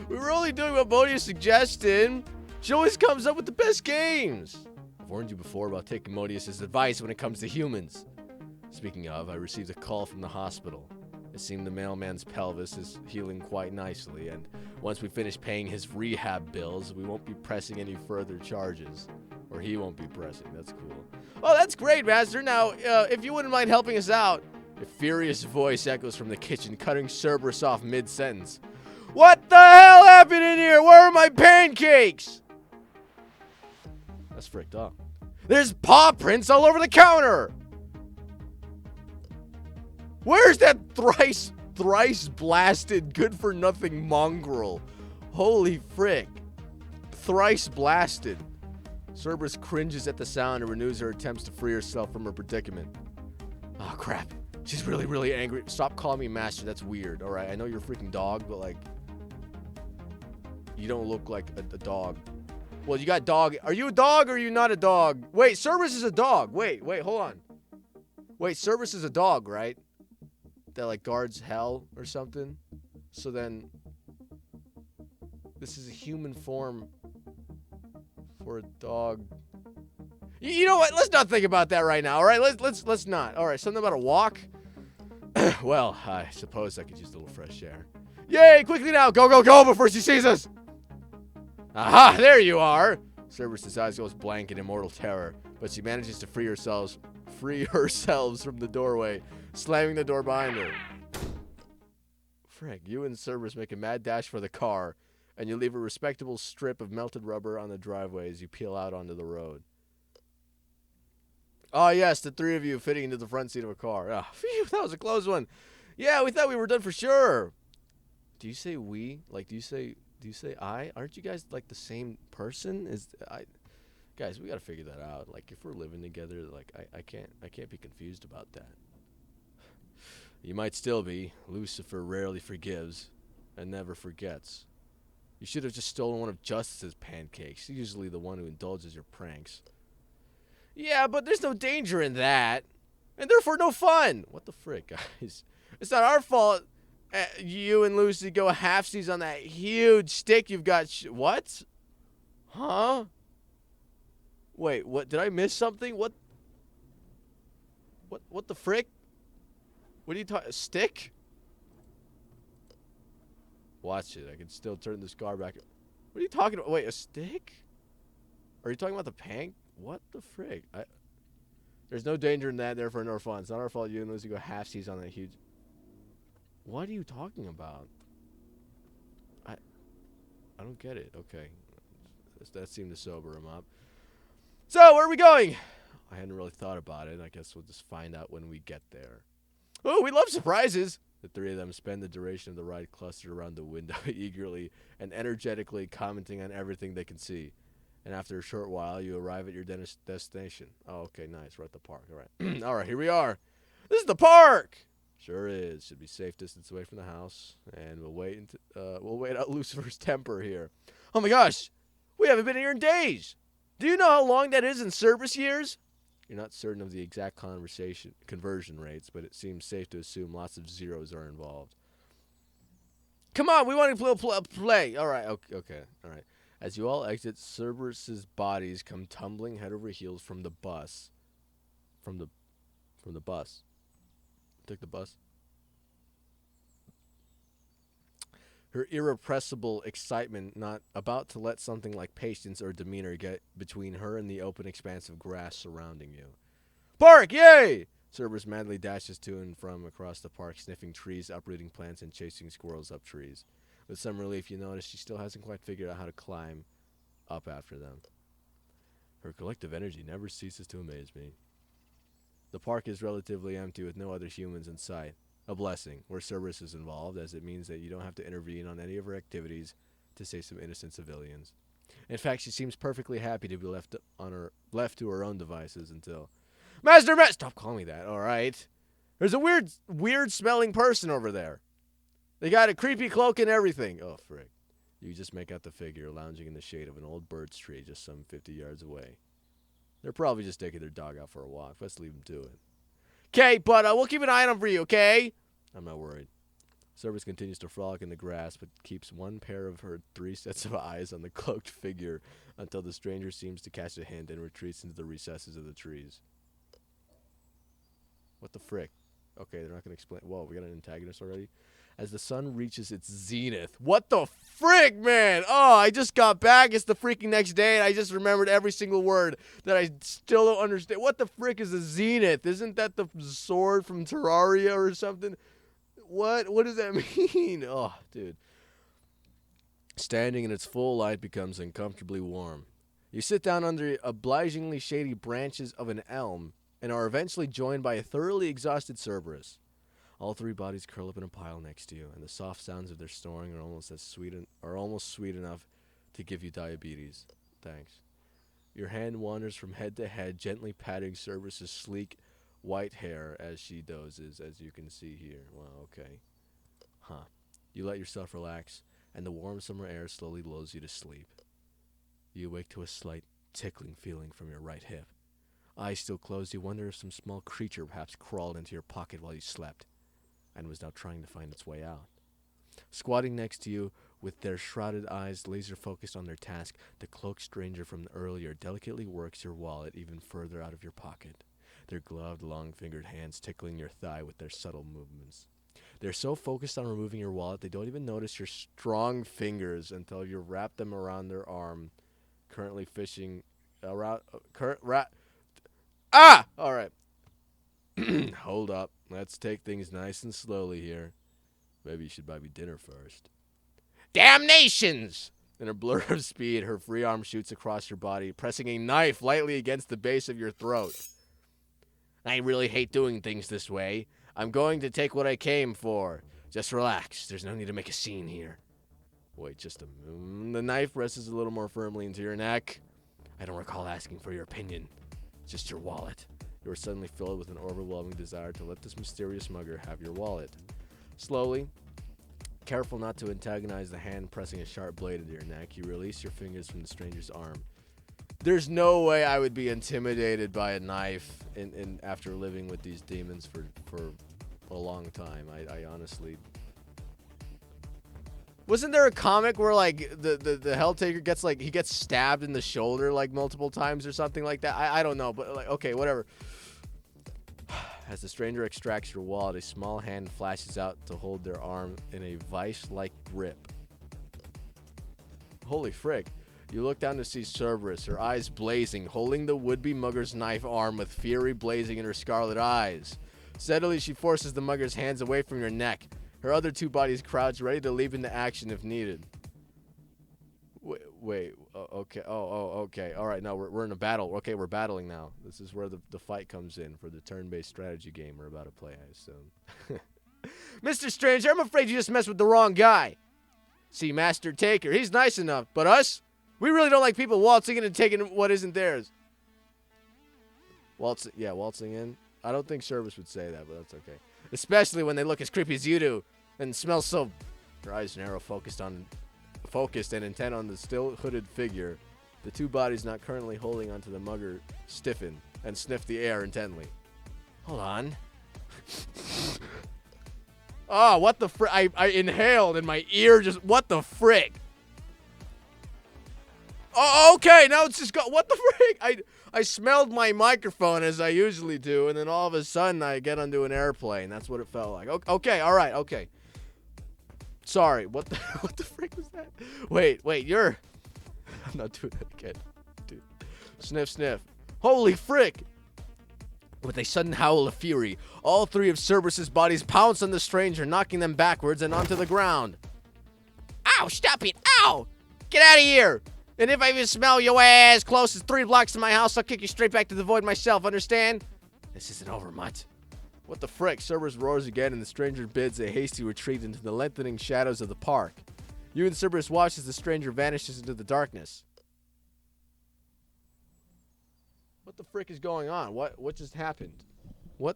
We were only doing what Modia's suggested. She always comes up with the best games. I've warned you before about taking Modius' advice when it comes to humans. Speaking of, I received a call from the hospital. It seemed the mailman's pelvis is healing quite nicely, and once we finish paying his rehab bills, we won't be pressing any further charges. Or he won't be pressing. That's cool. Oh, that's great, Master. Now, if you wouldn't mind helping us out. A furious voice echoes from the kitchen, cutting Cerberus off mid-sentence. What the hell happened in here? Where are my pancakes? That's fricked up. There's paw prints all over the counter. Where's that thrice blasted, good-for-nothing mongrel? Holy frick. Thrice blasted. Cerberus cringes at the sound and renews her attempts to free herself from her predicament. Oh, crap. She's really, really angry. Stop calling me master. That's weird. All right, I know you're a freaking dog, but, like, you don't look like a dog. Well, you got dog. Are you a dog or are you not a dog? Wait, Cerberus is a dog. Wait, hold on. Wait, Cerberus is a dog, right? That, like, guards hell or something. So then, this is a human form for a dog. You know what? Let's not think about that right now. All right, let's not. All right, something about a walk. Well, I suppose I could use a little fresh air. Yay! Quickly now, go, go, go before she sees us. Aha! There you are. Cerberus' eyes goes blank in immortal terror, but she manages to free herself from the doorway, slamming the door behind her. Frick, you and Cerberus make a mad dash for the car, and you leave a respectable strip of melted rubber on the driveway as you peel out onto the road. Oh, yes, the three of you fitting into the front seat of a car. Oh, phew, that was a close one. Yeah, we thought we were done for sure. Do you say we? Like, do you say I? Aren't you guys, like, the same person? Guys, we got to figure that out. Like, if we're living together, like, I can't be confused about that. You might still be. Lucifer rarely forgives and never forgets. You should have just stolen one of Justice's pancakes. He's usually the one who indulges your pranks. Yeah, but there's no danger in that. And therefore no fun. What the frick, guys? It's not our fault you and Lucy go halfsies on that huge stick you've got. What? Huh? Wait, what? Did I miss something? What the frick? What are you talking? A stick? Watch it. I can still turn this car back. What are you talking about? Wait, a stick? Are you talking about the pank? What the frick? There's no danger in that, therefore no fun. It's not our fault you and Lucy go halfsies on that huge... What are you talking about? I don't get it. Okay. That seemed to sober him up. So, where are we going? I hadn't really thought about it. I guess we'll just find out when we get there. Oh, we love surprises! The three of them spend the duration of the ride clustered around the window eagerly and energetically commenting on everything they can see. And after a short while, you arrive at your destination. Oh, okay, nice. We're at the park. All right. All right, here we are. This is the park! Sure is. Should be safe distance away from the house. And we'll wait out Lucifer's temper here. Oh my gosh! We haven't been here in days! Do you know how long that is in Cerberus years? You're not certain of the exact conversion rates, but it seems safe to assume lots of zeros are involved. Come on, we want to play. All right, okay, all right. As you all exit, Cerberus's bodies come tumbling head over heels from the bus. From the bus. Took the bus. Her irrepressible excitement, not about to let something like patience or demeanor get between her and the open expanse of grass surrounding you. Park, yay! Cerberus madly dashes to and from across the park, sniffing trees, uprooting plants, and chasing squirrels up trees. With some relief, you notice she still hasn't quite figured out how to climb up after them. Her collective energy never ceases to amaze me. The park is relatively empty with no other humans in sight. A blessing, where Cerberus is involved, as it means that you don't have to intervene on any of her activities to save some innocent civilians. In fact, she seems perfectly happy to be left to her own devices until... Master! Stop calling me that, alright? There's a weird smelling person over there. They got a creepy cloak and everything. Oh, frick. You just make out the figure lounging in the shade of an old birch tree just some 50 yards away. They're probably just taking their dog out for a walk. Let's leave them to it. Okay, but we'll keep an eye on them for you, okay? I'm not worried. Cerberus continues to frolic in the grass, but keeps one pair of her 3 sets of eyes on the cloaked figure until the stranger seems to catch a hint and retreats into the recesses of the trees. What the frick? Okay, they're not going to explain. Whoa, we got an antagonist already? As the sun reaches its zenith. What the frick, man? Oh, I just got back. It's the freaking next day, and I just remembered every single word that I still don't understand. What the frick is a zenith? Isn't that the sword from Terraria or something? What? What does that mean? Oh, dude. Standing in its full light becomes uncomfortably warm. You sit down under obligingly shady branches of an elm and are eventually joined by a thoroughly exhausted Cerberus. All three bodies curl up in a pile next to you, and the soft sounds of their snoring are almost sweet enough to give you diabetes. Thanks. Your hand wanders from head to head, gently patting Cerberus's sleek white hair as she dozes, as you can see here. Wow, okay. Huh. You let yourself relax, and the warm summer air slowly lulls you to sleep. You awake to a slight tickling feeling from your right hip. Eyes still closed, you wonder if some small creature perhaps crawled into your pocket while you slept, and was now trying to find its way out. Squatting next to you, with their shrouded eyes laser-focused on their task, the cloaked stranger from earlier delicately works your wallet even further out of your pocket, their gloved, long-fingered hands tickling your thigh with their subtle movements. They're so focused on removing your wallet, they don't even notice your strong fingers until you wrap them around their arm, currently fishing around... All right. Hold up. Let's take things nice and slowly here. Maybe you should buy me dinner first. Damnations! In a blur of speed, her free arm shoots across your body, pressing a knife lightly against the base of your throat. I really hate doing things this way. I'm going to take what I came for. Just relax. There's no need to make a scene here. Wait, just a moment. The knife rests a little more firmly into your neck. I don't recall asking for your opinion. Just your wallet. You are suddenly filled with an overwhelming desire to let this mysterious mugger have your wallet. Slowly, careful not to antagonize the hand pressing a sharp blade into your neck, you release your fingers from the stranger's arm. There's no way I would be intimidated by a knife in after living with these demons for a long time. I honestly... Wasn't there a comic where, like, the Helltaker gets, like, he gets stabbed in the shoulder, like, multiple times or something like that? I don't know, but, like, okay, whatever. As the stranger extracts your wallet, a small hand flashes out to hold their arm in a vice-like grip. Holy frick. You look down to see Cerberus, her eyes blazing, holding the would-be mugger's knife arm with fury blazing in her scarlet eyes. Steadily, she forces the mugger's hands away from your neck. Her other two bodies crouch, ready to leap into action if needed. Wait, okay. Okay. All right, now we're in a battle. Okay, we're battling now. This is where the fight comes in for the turn-based strategy game we're about to play, I assume. Mr. Stranger, I'm afraid you just messed with the wrong guy. See, Master Taker, he's nice enough, but us? We really don't like people waltzing in and taking what isn't theirs. Waltzing in? I don't think Cerberus would say that, but that's okay. Especially when they look as creepy as you do and smell so... Her eyes narrow, focused and intent on the still hooded figure. The two bodies not currently holding onto the mugger stiffen and sniff the air intently. Hold on. Oh, what the frick? I inhaled and my ear just... What the frick? Oh, okay, now it's just got... What the frick? I smelled my microphone as I usually do, and then all of a sudden I get onto an airplane. That's what it felt like. Okay, all right, okay. Sorry, what the frick was that? Wait, you're... I'm not doing that again, dude. Sniff, sniff. Holy frick! With a sudden howl of fury, all three of Cerberus's bodies pounce on the stranger, knocking them backwards and onto the ground. Ow, stop it, ow! Get out of here! And if I even smell your ass close as 3 blocks to my house, I'll kick you straight back to the void myself, understand? This isn't over, mutt. What the frick? Cerberus roars again, and the stranger bids a hasty retreat into the lengthening shadows of the park. You and Cerberus watch as the stranger vanishes into the darkness. What the frick is going on? What just happened? What?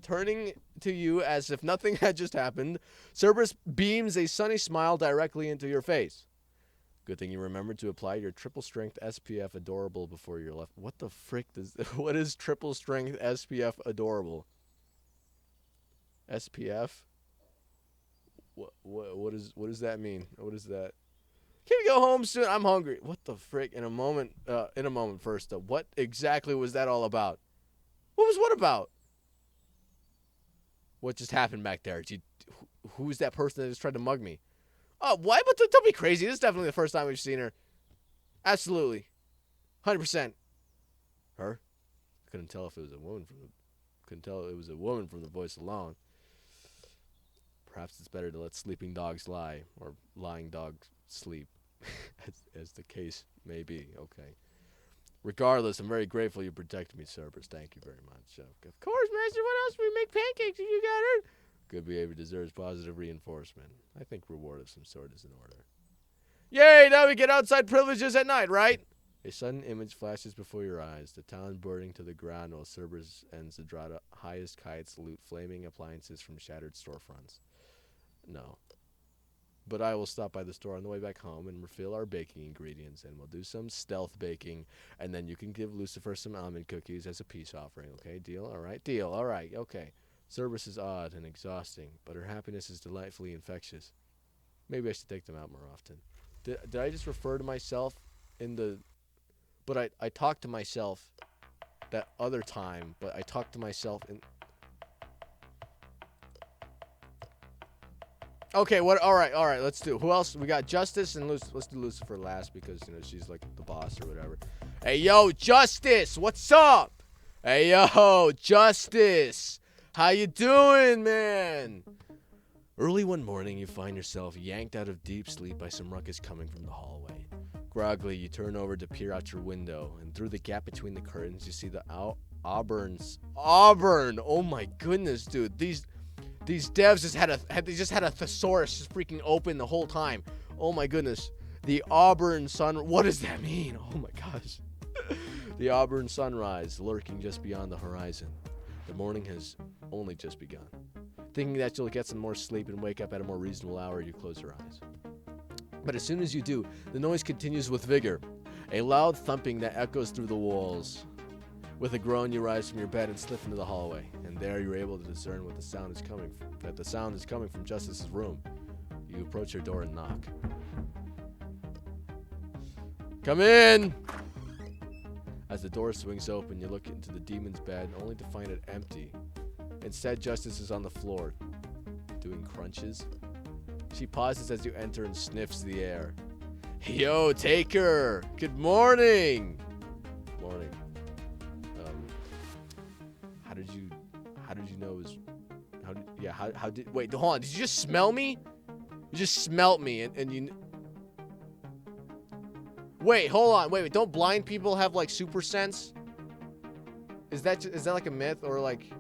Turning to you as if nothing had just happened, Cerberus beams a sunny smile directly into your face. Good thing you remembered to apply your triple strength SPF adorable before your left. What the frick does... What is triple strength SPF adorable? SPF? What does that mean? What is that? Can we go home soon? I'm hungry. What the frick? In a moment first, what exactly was that all about? What was what about? What just happened back there? Who's that person that just tried to mug me? Oh, what? But don't be crazy. This is definitely the first time we've seen her. Absolutely. 100%. Her? Couldn't tell if it was a woman from the voice alone. Perhaps it's better to let sleeping dogs lie, or lying dogs sleep, as the case may be. Okay. Regardless, I'm very grateful you protected me, Cerberus. Thank you very much. Of course, Master. What else? We make pancakes if you got her. Good behavior deserves positive reinforcement. I think reward of some sort is in order. Yay, now we get outside privileges at night, right? A sudden image flashes before your eyes. The town burning to the ground while Cerberus and Zedrata highest kites loot flaming appliances from shattered storefronts. No. But I will stop by the store on the way back home and refill our baking ingredients, and we'll do some stealth baking, and then you can give Lucifer some almond cookies as a peace offering, okay? Deal? All right? Deal. All right. Okay. Cerberus is odd and exhausting, but her happiness is delightfully infectious. Maybe I should take them out more often. Did I just refer to myself in the... But I talked to myself that other time, but I talked to myself in... Okay, what? All right, let's do. Who else? We got Justice and let's do Lucifer last because, you know, she's like the boss or whatever. Hey, yo, Justice, what's up? Hey, yo, Justice, how you doing, man? Early one morning, you find yourself yanked out of deep sleep by some ruckus coming from the hallway. Groggily, you turn over to peer out your window, and through the gap between the curtains, you see the Auburn! Oh my goodness, dude, These devs just had a thesaurus just freaking open the whole time. Oh my goodness. The Auburn sun. What does that mean? Oh my gosh. The Auburn sunrise lurking just beyond the horizon. The morning has only just begun. Thinking that you'll get some more sleep and wake up at a more reasonable hour, you close your eyes. But as soon as you do, the noise continues with vigor. A loud thumping that echoes through the walls. With a groan, you rise from your bed and slip into the hallway, and there you're able to discern what the sound is coming from. That the sound is coming from Justice's room. You approach her door and knock. Come in! As the door swings open, you look into the demon's bed, only to find it empty. Instead, Justice is on the floor, doing crunches. She pauses as you enter and sniffs the air. Yo, Taker! Good morning! Morning. How did you know it was... Wait, hold on. Did you just smell me? You just smelt me and you... Wait, hold on. Wait, don't blind people have, like, super sense? Is that like a myth, or, like...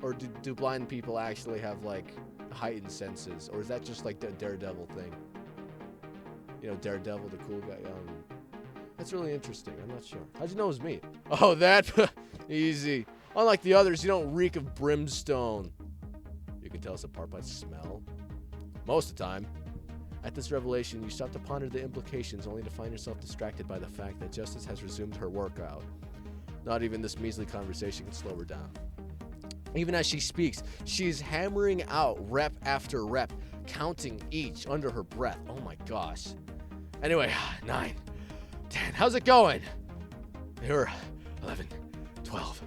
Or do blind people actually have, like, heightened senses? Or is that just, like, the Daredevil thing? You know, Daredevil, the cool guy. That's really interesting. I'm not sure. How'd you know it was me? Oh, that... Easy. Unlike the others, you don't reek of brimstone. You can tell us apart by smell. Most of the time. At this revelation, you stop to ponder the implications, only to find yourself distracted by the fact that Justice has resumed her workout. Not even this measly conversation can slow her down. Even as she speaks, she is hammering out rep after rep, counting each under her breath. Oh my gosh. Anyway, 9, 10. How's it going? You're 11, 12,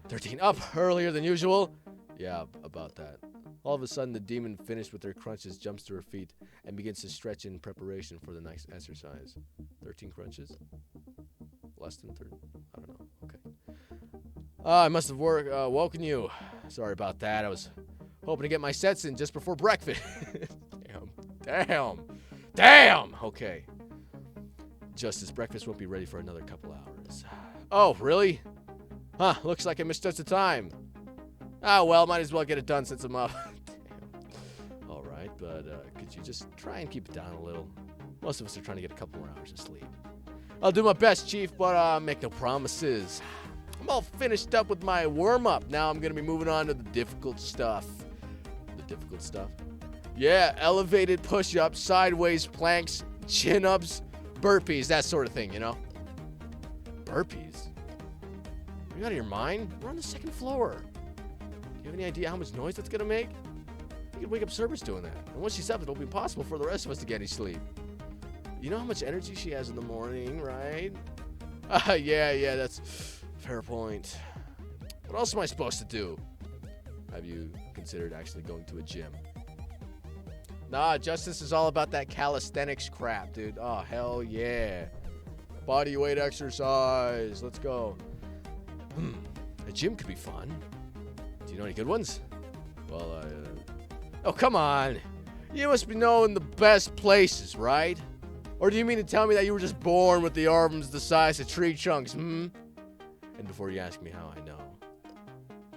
13. Up earlier than usual? Yeah, about that. All of a sudden, the demon, finished with her crunches, jumps to her feet and begins to stretch in preparation for the next exercise. 13 crunches? Less than 30? I don't know. Okay. I must have woken you. Sorry about that. I was hoping to get my sets in just before breakfast. Damn! Okay. Justice, breakfast won't be ready for another couple hours. Oh, really? Huh, looks like I misjudged the time. Ah, well, might as well get it done since I'm up. Damn. All right, but could you just try and keep it down a little? Most of us are trying to get a couple more hours of sleep. I'll do my best, Chief, but make no promises. I'm all finished up with my warm-up. Now I'm going to be moving on to the difficult stuff. The difficult stuff? Yeah, elevated push-ups, sideways planks, chin-ups, burpees, that sort of thing, you know? Burpees? Are you out of your mind? We're on the second floor. Do you have any idea how much noise that's going to make? You could wake up Cerberus doing that. And once she's up, it'll be impossible for the rest of us to get any sleep. You know how much energy she has in the morning, right? Yeah, that's a fair point. What else am I supposed to do? Have you considered actually going to a gym? Nah, Justice is all about that calisthenics crap, dude. Oh, hell yeah. Body weight exercise. Let's go. A gym could be fun. Do you know any good ones? Well, Oh, come on. You must be knowing the best places, right? Or do you mean to tell me that you were just born with the arms the size of tree trunks, And before you ask me how I know,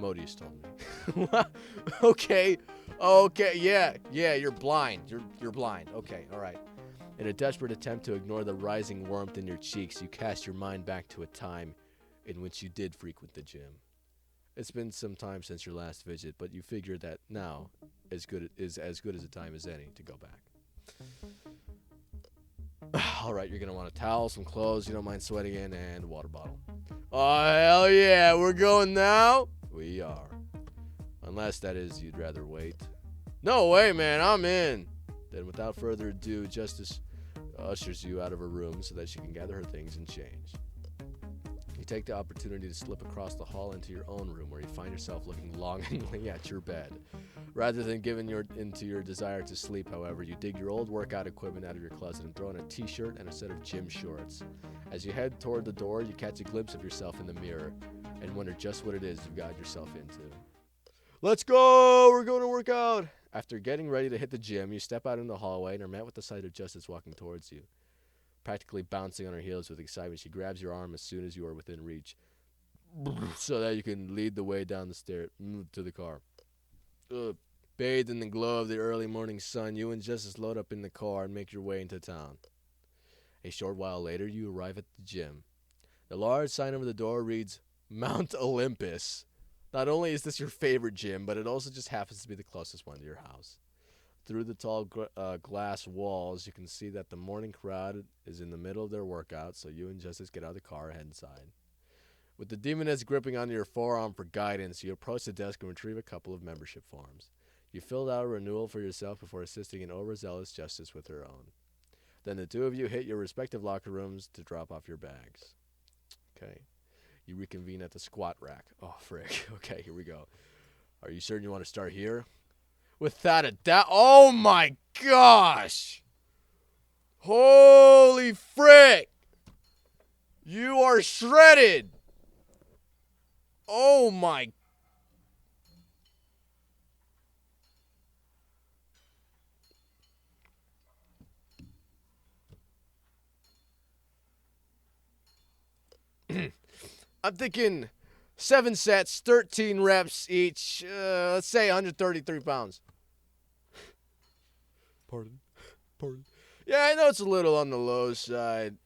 Modius told me. Okay. Okay, yeah, you're blind. You're blind. Okay, all right. In a desperate attempt to ignore the rising warmth in your cheeks, you cast your mind back to a time in which you did frequent the gym. It's been some time since your last visit, but you figure that now is as good as a time as any to go back. All right, you're going to want a towel, some clothes you don't mind sweating in, and a water bottle. Oh, hell yeah, we're going now? We are. Unless, that is, you'd rather wait. No way, man, I'm in. Then without further ado, Justice ushers you out of her room so that she can gather her things and change. You take the opportunity to slip across the hall into your own room, where you find yourself looking longingly at your bed. Rather than giving into your desire to sleep, however, you dig your old workout equipment out of your closet and throw in a t-shirt and a set of gym shorts. As you head toward the door, you catch a glimpse of yourself in the mirror and wonder just what it is you've got yourself into. Let's go! We're going to work out! After getting ready to hit the gym, you step out in the hallway and are met with the sight of Justice walking towards you. Practically bouncing on her heels with excitement, she grabs your arm as soon as you are within reach, so that you can lead the way down the stairs to the car. Bathed in the glow of the early morning sun, you and Justice load up in the car and make your way into town. A short while later, you arrive at the gym. The large sign over the door reads, Mount Olympus. Not only is this your favorite gym, but it also just happens to be the closest one to your house. Through the tall glass walls, you can see that the morning crowd is in the middle of their workout, so you and Justice get out of the car and head inside. With the demoness gripping onto your forearm for guidance, you approach the desk and retrieve a couple of membership forms. You filled out a renewal for yourself before assisting an overzealous Justice with her own. Then the two of you hit your respective locker rooms to drop off your bags. Okay. You reconvene at the squat rack. Oh, frick. Okay, here we go. Are you certain you want to start here? Without a doubt. Oh, my gosh. Holy frick. You are shredded. Oh, my. I'm thinking 7 sets, 13 reps each. Let's say 133 pounds. Pardon? Yeah, I know it's a little on the low side,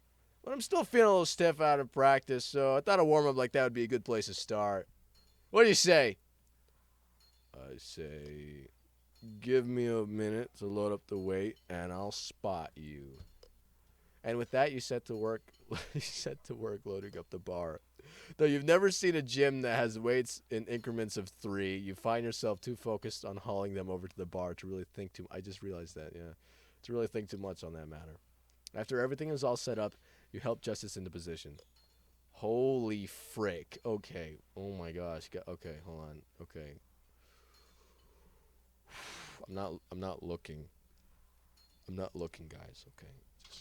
but I'm still feeling a little stiff out of practice, so I thought a warm-up like that would be a good place to start. What do you say? I say, give me a minute to load up the weight, and I'll spot you. And with that, you set to work. Loading up the bar. Though you've never seen a gym that has weights in increments of 3, you find yourself too focused on hauling them over to the bar to really think too. I just realized that, yeah, to really think too much on that matter. After everything is all set up, you help Justice into position. Holy frick! Okay. Oh my gosh. Okay, hold on. Okay. I'm not looking. I'm not looking, guys. Okay.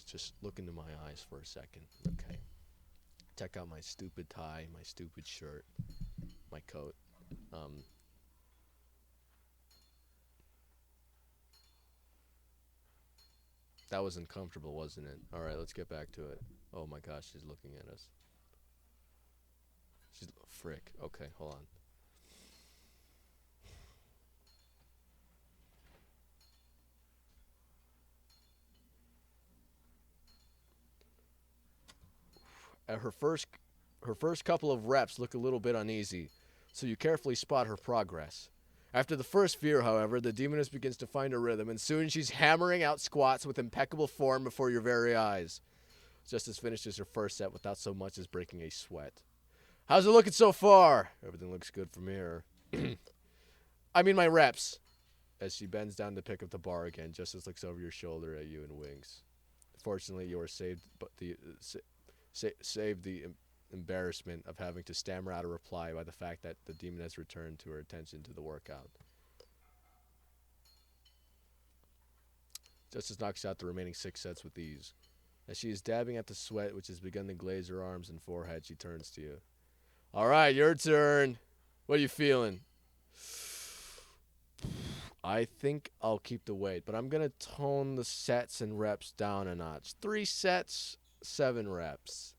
Just look into my eyes for a second. Okay. Check out my stupid tie, my stupid shirt, my coat. That was uncomfortable, wasn't it? All right, let's get back to it. Oh my gosh, she's looking at us. Frick. Okay, hold on. Her first couple of reps look a little bit uneasy, so you carefully spot her progress. After the first fear, however, the demoness begins to find her rhythm, and soon she's hammering out squats with impeccable form before your very eyes. Justice finishes her first set without so much as breaking a sweat. How's it looking so far? Everything looks good from here. I mean my reps. As she bends down to pick up the bar again, Justice looks over your shoulder at you and winks. Fortunately, you are saved, but save the embarrassment of having to stammer out a reply by the fact that the demon has returned to her attention to the workout. Justice knocks out the remaining 6 sets with ease. As she is dabbing at the sweat which has begun to glaze her arms and forehead, she turns to you. All right, your turn. What are you feeling? I think I'll keep the weight, but I'm going to tone the sets and reps down a notch. 3 sets, 7 reps.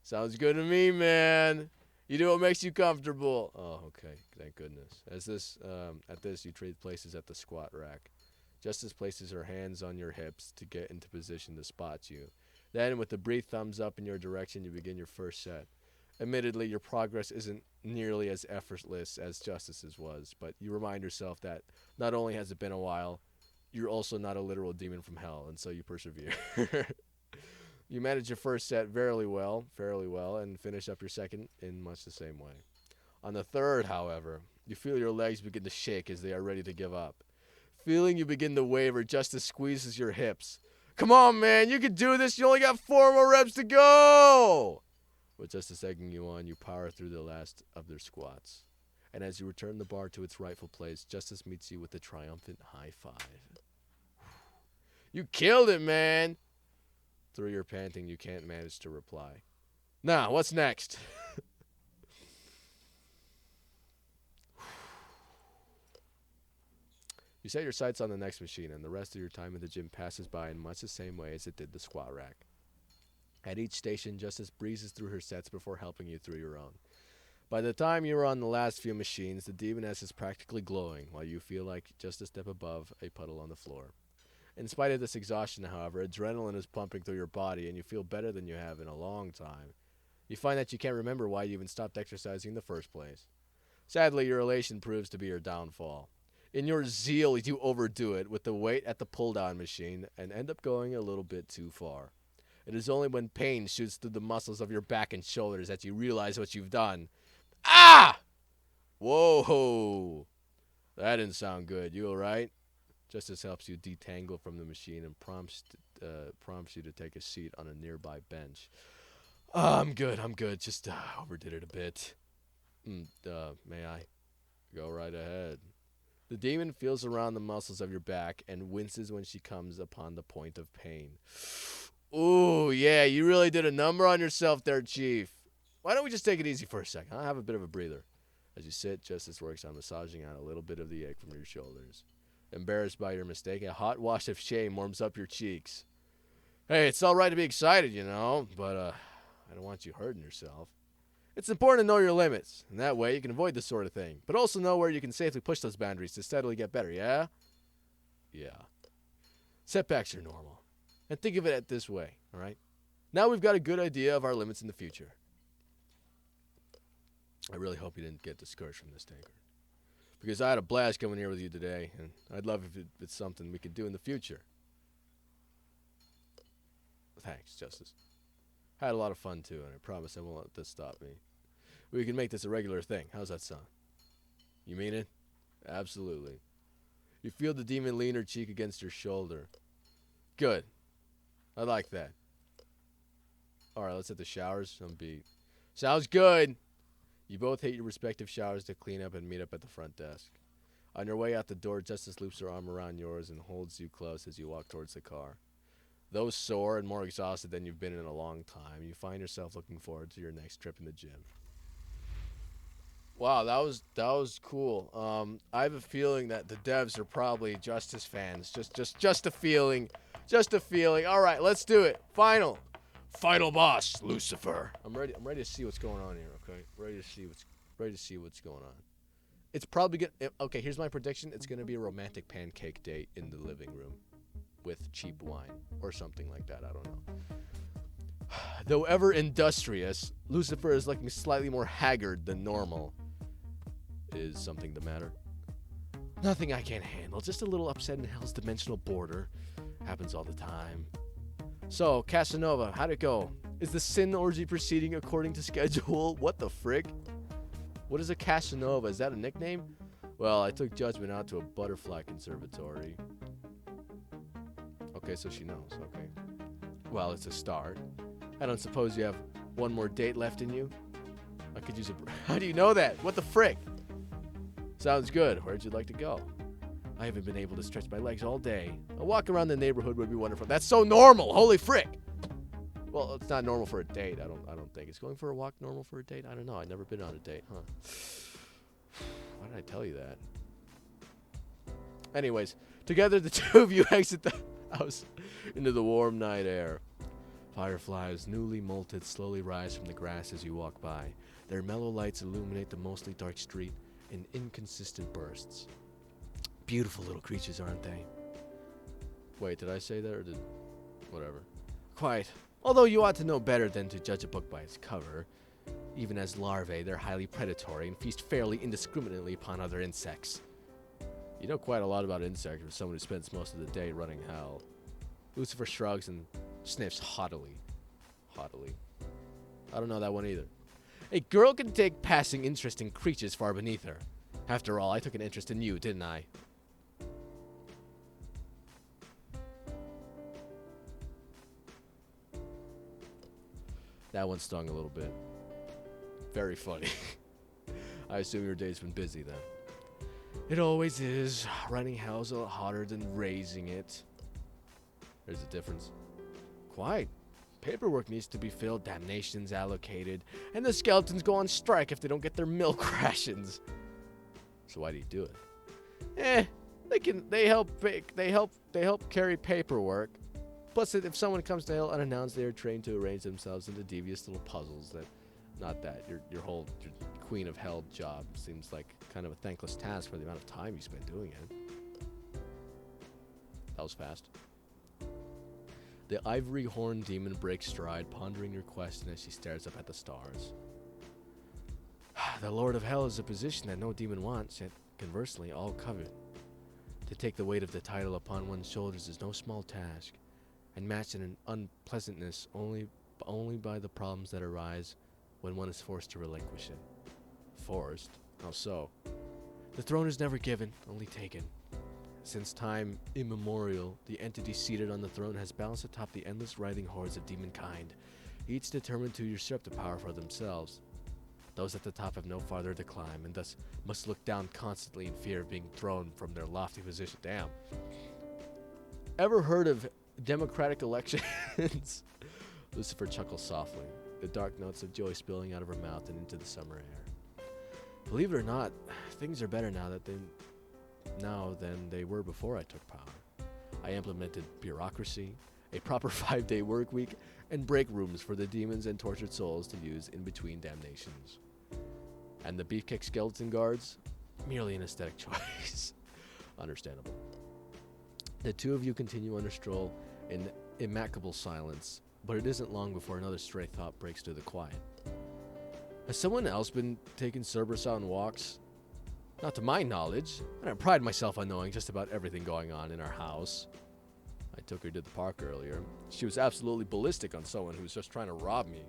Sounds good to me, man. You do what makes you comfortable. Oh, okay. Thank goodness. At this, you trade places at the squat rack. Justice places her hands on your hips to get into position to spot you. Then, with a brief thumbs up in your direction, you begin your first set. Admittedly, your progress isn't nearly as effortless as Justice's was, but you remind yourself that not only has it been a while, you're also not a literal demon from hell, and so you persevere. You manage your first set fairly well, and finish up your second in much the same way. On the third, however, you feel your legs begin to shake as they are ready to give up. Feeling you begin to waver, Justice squeezes your hips. Come on, man, you can do this. You only got 4 more reps to go. With Justice egging you on, you power through the last of their squats. And as you return the bar to its rightful place, Justice meets you with a triumphant high five. You killed it, man. Through your panting, you can't manage to reply. Now, what's next? You set your sights on the next machine, and the rest of your time in the gym passes by in much the same way as it did the squat rack. At each station, Justice breezes through her sets before helping you through your own. By the time you are on the last few machines, the demoness is practically glowing, while you feel like just a step above a puddle on the floor. In spite of this exhaustion, however, adrenaline is pumping through your body, and you feel better than you have in a long time. You find that you can't remember why you even stopped exercising in the first place. Sadly, your elation proves to be your downfall. In your zeal, you overdo it with the weight at the pull-down machine and end up going a little bit too far. It is only when pain shoots through the muscles of your back and shoulders that you realize what you've done. Ah! Whoa! That didn't sound good. You all right? Justice helps you detangle from the machine and prompts you to take a seat on a nearby bench. I'm good. Just overdid it a bit. May I? Go right ahead. The demon feels around the muscles of your back and winces when she comes upon the point of pain. Ooh, yeah, you really did a number on yourself there, Chief. Why don't we just take it easy for a second? I'll have a bit of a breather. As you sit, Justice works on massaging out a little bit of the ache from your shoulders. Embarrassed by your mistake, a hot wash of shame warms up your cheeks. Hey, it's all right to be excited, you know, but I don't want you hurting yourself. It's important to know your limits, and that way you can avoid this sort of thing, but also know where you can safely push those boundaries to steadily get better, yeah? Yeah. Setbacks are normal. And think of it this way, all right? Now we've got a good idea of our limits in the future. I really hope you didn't get discouraged from this, Taker. Because I had a blast coming here with you today, and I'd love if it's something we could do in the future. Thanks, Justice. I had a lot of fun, too, and I promise I won't let this stop me. We can make this a regular thing. How's that sound? You mean it? Absolutely. You feel the demon lean her cheek against your shoulder. Good. I like that. All right, let's hit the showers. Some beat. Sounds good. You both hit your respective showers to clean up and meet up at the front desk. On your way out the door, Justice loops her arm around yours and holds you close as you walk towards the car. Though sore and more exhausted than you've been in a long time, you find yourself looking forward to your next trip in the gym. Wow, that was cool. I have a feeling that the devs are probably Justice fans. Just a feeling. Just a feeling. All right, let's do it. Final boss, Lucifer. I'm ready to see what's going on here. Okay, ready to see what's going on. It's probably gonna. Okay, here's my prediction. It's gonna be a romantic pancake date in the living room, with cheap wine or something like that. I don't know. Though ever industrious, Lucifer is looking slightly more haggard than normal. Is something the matter? Nothing I can't handle. Just a little upset in Hell's dimensional border. Happens all the time. So, Casanova, how'd it go? Is the sin orgy proceeding according to schedule? What the frick? What is a Casanova? Is that a nickname? Well, I took Judgment out to a butterfly conservatory. Okay, so she knows. Okay. Well, it's a start. I don't suppose you have one more date left in you? I could use a... How do you know that? What the frick? Sounds good. Where'd you like to go? I haven't been able to stretch my legs all day. A walk around the neighborhood would be wonderful. That's so normal. Holy frick. Well, it's not normal for a date. I don't think. Is going for a walk normal for a date? I don't know. I've never been on a date, huh? Why did I tell you that? Anyways, together the two of you exit the house into the warm night air. Fireflies, newly molted, slowly rise from the grass as you walk by. Their mellow lights illuminate the mostly dark street in inconsistent bursts. Beautiful little creatures, aren't they? Wait, did I say that or did... Whatever. Quite. Although you ought to know better than to judge a book by its cover. Even as larvae, they're highly predatory and feast fairly indiscriminately upon other insects. You know quite a lot about insects for someone who spends most of the day running hell. Lucifer shrugs and sniffs haughtily. Haughtily. I don't know that one either. A girl can take passing interest in creatures far beneath her. After all, I took an interest in you, didn't I? That one stung a little bit. Very funny. I assume your day's been busy then. It always is. Running hell's a lot harder than raising it. There's a difference. Quite. Paperwork needs to be filled, damnations allocated, and the skeletons go on strike if they don't get their milk rations. So why do you do it? They help carry paperwork. Plus, if someone comes to hell unannounced, they are trained to arrange themselves into devious little puzzles. Your whole Queen of Hell job seems like kind of a thankless task for the amount of time you spend doing it. That was fast. The ivory horn demon breaks stride, pondering your question as she stares up at the stars. The Lord of Hell is a position that no demon wants, yet conversely all covet. To take the weight of the title upon one's shoulders is no small task, and matched in an unpleasantness only by the problems that arise when one is forced to relinquish it. Forced? How so? The throne is never given, only taken. Since time immemorial, the entity seated on the throne has balanced atop the endless writhing hordes of demonkind, each determined to usurp the power for themselves. Those at the top have no farther to climb, and thus must look down constantly in fear of being thrown from their lofty position. Damn. Ever heard of democratic elections? Lucifer chuckles softly, the dark notes of joy spilling out of her mouth and into the summer air. Believe it or not, things are better now than they were before I took power. I implemented bureaucracy, a proper 5-day work week, and break rooms for the demons and tortured souls to use in between damnations. And the beefcake skeleton guards? Merely an aesthetic choice. Understandable. The two of you continue on a stroll in immaculable silence, but it isn't long before another stray thought breaks through the quiet. Has someone else been taking Cerberus out on walks? Not to my knowledge, and I pride myself on knowing just about everything going on in our house. I took her to the park earlier. She was absolutely ballistic on someone who was just trying to rob me.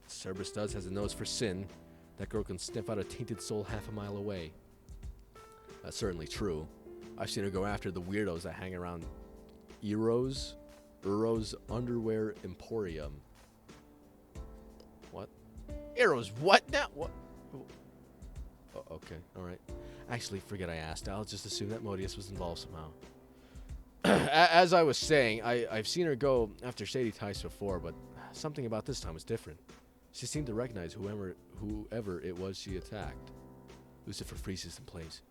Cerberus has a nose for sin. That girl can sniff out a tainted soul half a mile away. That's certainly true. I've seen her go after the weirdos that hang around Uro's Underwear Emporium. What? Eros, what now? What? Oh, okay, alright. Actually, forget I asked. I'll just assume that Modius was involved somehow. As I was saying, I've seen her go after shady types before, but something about this time was different. She seemed to recognize whoever it was she attacked. Lucifer freezes in place,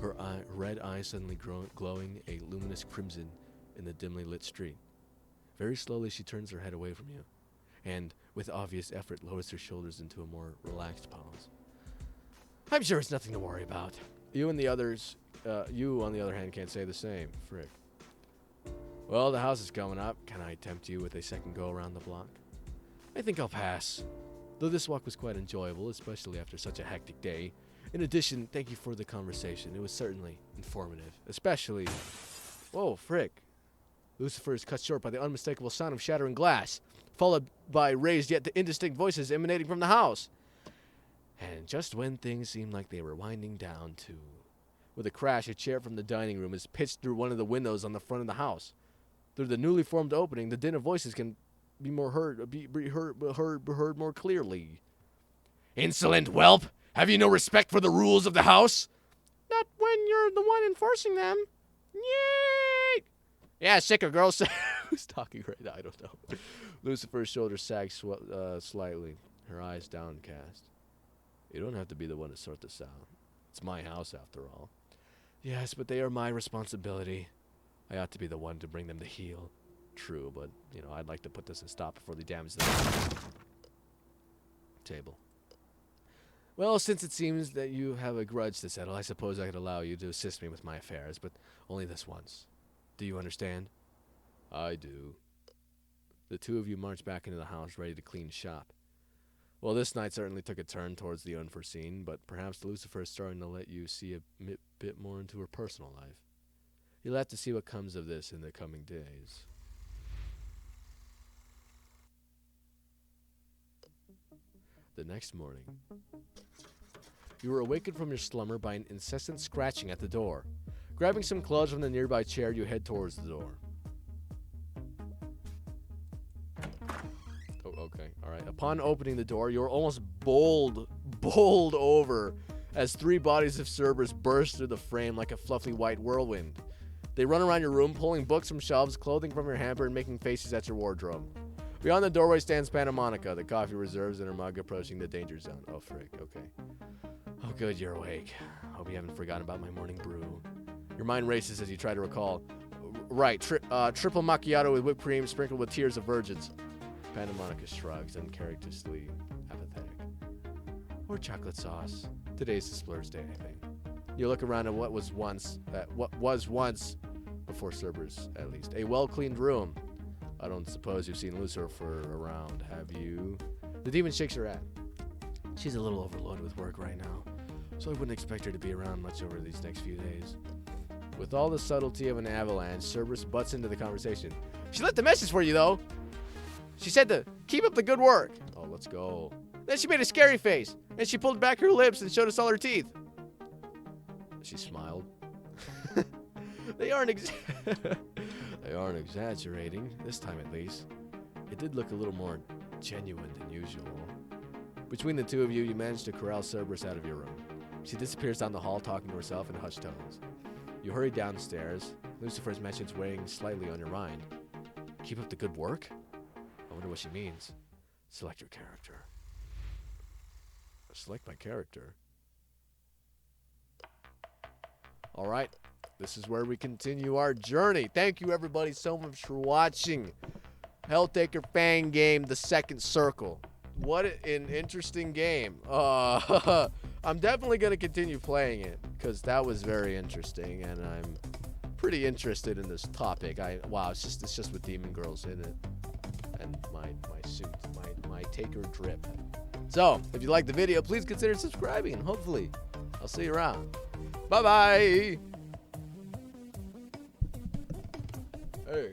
her red eyes suddenly glowing a luminous crimson in the dimly lit street. Very slowly she turns her head away from you, and, with obvious effort, lowers her shoulders into a more relaxed pose. I'm sure it's nothing to worry about. You, on the other hand, can't say the same. Frick. Well, the house is coming up. Can I tempt you with a second go around the block? I think I'll pass. Though this walk was quite enjoyable, especially after such a hectic day. In addition, thank you for the conversation. It was certainly informative. Especially... Whoa, frick. Lucifer is cut short by the unmistakable sound of shattering glass, followed by raised yet indistinct voices emanating from the house. And just when things seemed like they were winding down to... With a crash, a chair from the dining room is pitched through one of the windows on the front of the house. Through the newly formed opening, the din of voices can be heard more clearly. Insolent whelp! Have you no respect for the rules of the house? Not when you're the one enforcing them. Yay! Yeah, sicker girl. Who's talking right now? I don't know. Lucifer's shoulders sag slightly, her eyes downcast. You don't have to be the one to sort this out. It's my house, after all. Yes, but they are my responsibility. I ought to be the one to bring them to heel. true, but, you know, I'd like to put this in stop before they damage the table. Well, since it seems that you have a grudge to settle, I suppose I could allow you to assist me with my affairs, but only this once. Do you understand? I do. The two of you march back into the house, ready to clean shop. Well, this night certainly took a turn towards the unforeseen, but perhaps Lucifer is starting to let you see a bit more into her personal life. You'll have to see what comes of this in the coming days. The next morning, you were awakened from your slumber by an incessant scratching at the door. Grabbing some clothes from the nearby chair, you head towards the door. Oh, okay, all right. Upon opening the door, you're almost bowled over as three bodies of Cerberus burst through the frame like a fluffy white whirlwind. They run around your room, pulling books from shelves, clothing from your hamper, and making faces at your wardrobe. Beyond the doorway stands Pandemonica, the coffee reserves in her mug, approaching the danger zone. Oh, frick, okay. Oh, good, you're awake. Hope you haven't forgotten about my morning brew. Your mind races as you try to recall. Right, triple macchiato with whipped cream sprinkled with tears of virgins. Pandemonica shrugs, uncharacteristically apathetic. Or chocolate sauce. Today's the splurge day, I think. You look around at what was once, before Cerberus at least, a well-cleaned room. I don't suppose you've seen Lucifer around, have you? The demon shakes her head. She's a little overloaded with work right now, so I wouldn't expect her to be around much over these next few days. With all the subtlety of an avalanche, Cerberus butts into the conversation. She left a message for you, though. She said to keep up the good work. Oh, let's go. Then she made a scary face, and she pulled back her lips and showed us all her teeth. She smiled. They aren't exaggerating, this time at least. It did look a little more genuine than usual. Between the two of you, you managed to corral Cerberus out of your room. She disappears down the hall, talking to herself in hushed tones. You hurry downstairs, Lucifer's message weighing slightly on your mind. Keep up the good work? I wonder what she means. Select your character. Select my character? All right. This is where we continue our journey. Thank you, everybody, so much for watching. Helltaker fan game, The Second Circle. What an interesting game. I'm definitely going to continue playing it because that was very interesting, and I'm pretty interested in this topic. Wow, it's just with demon girls in it, and my suit, my taker drip. So, if you liked the video, please consider subscribing, and hopefully, I'll see you around. Bye-bye. Hey.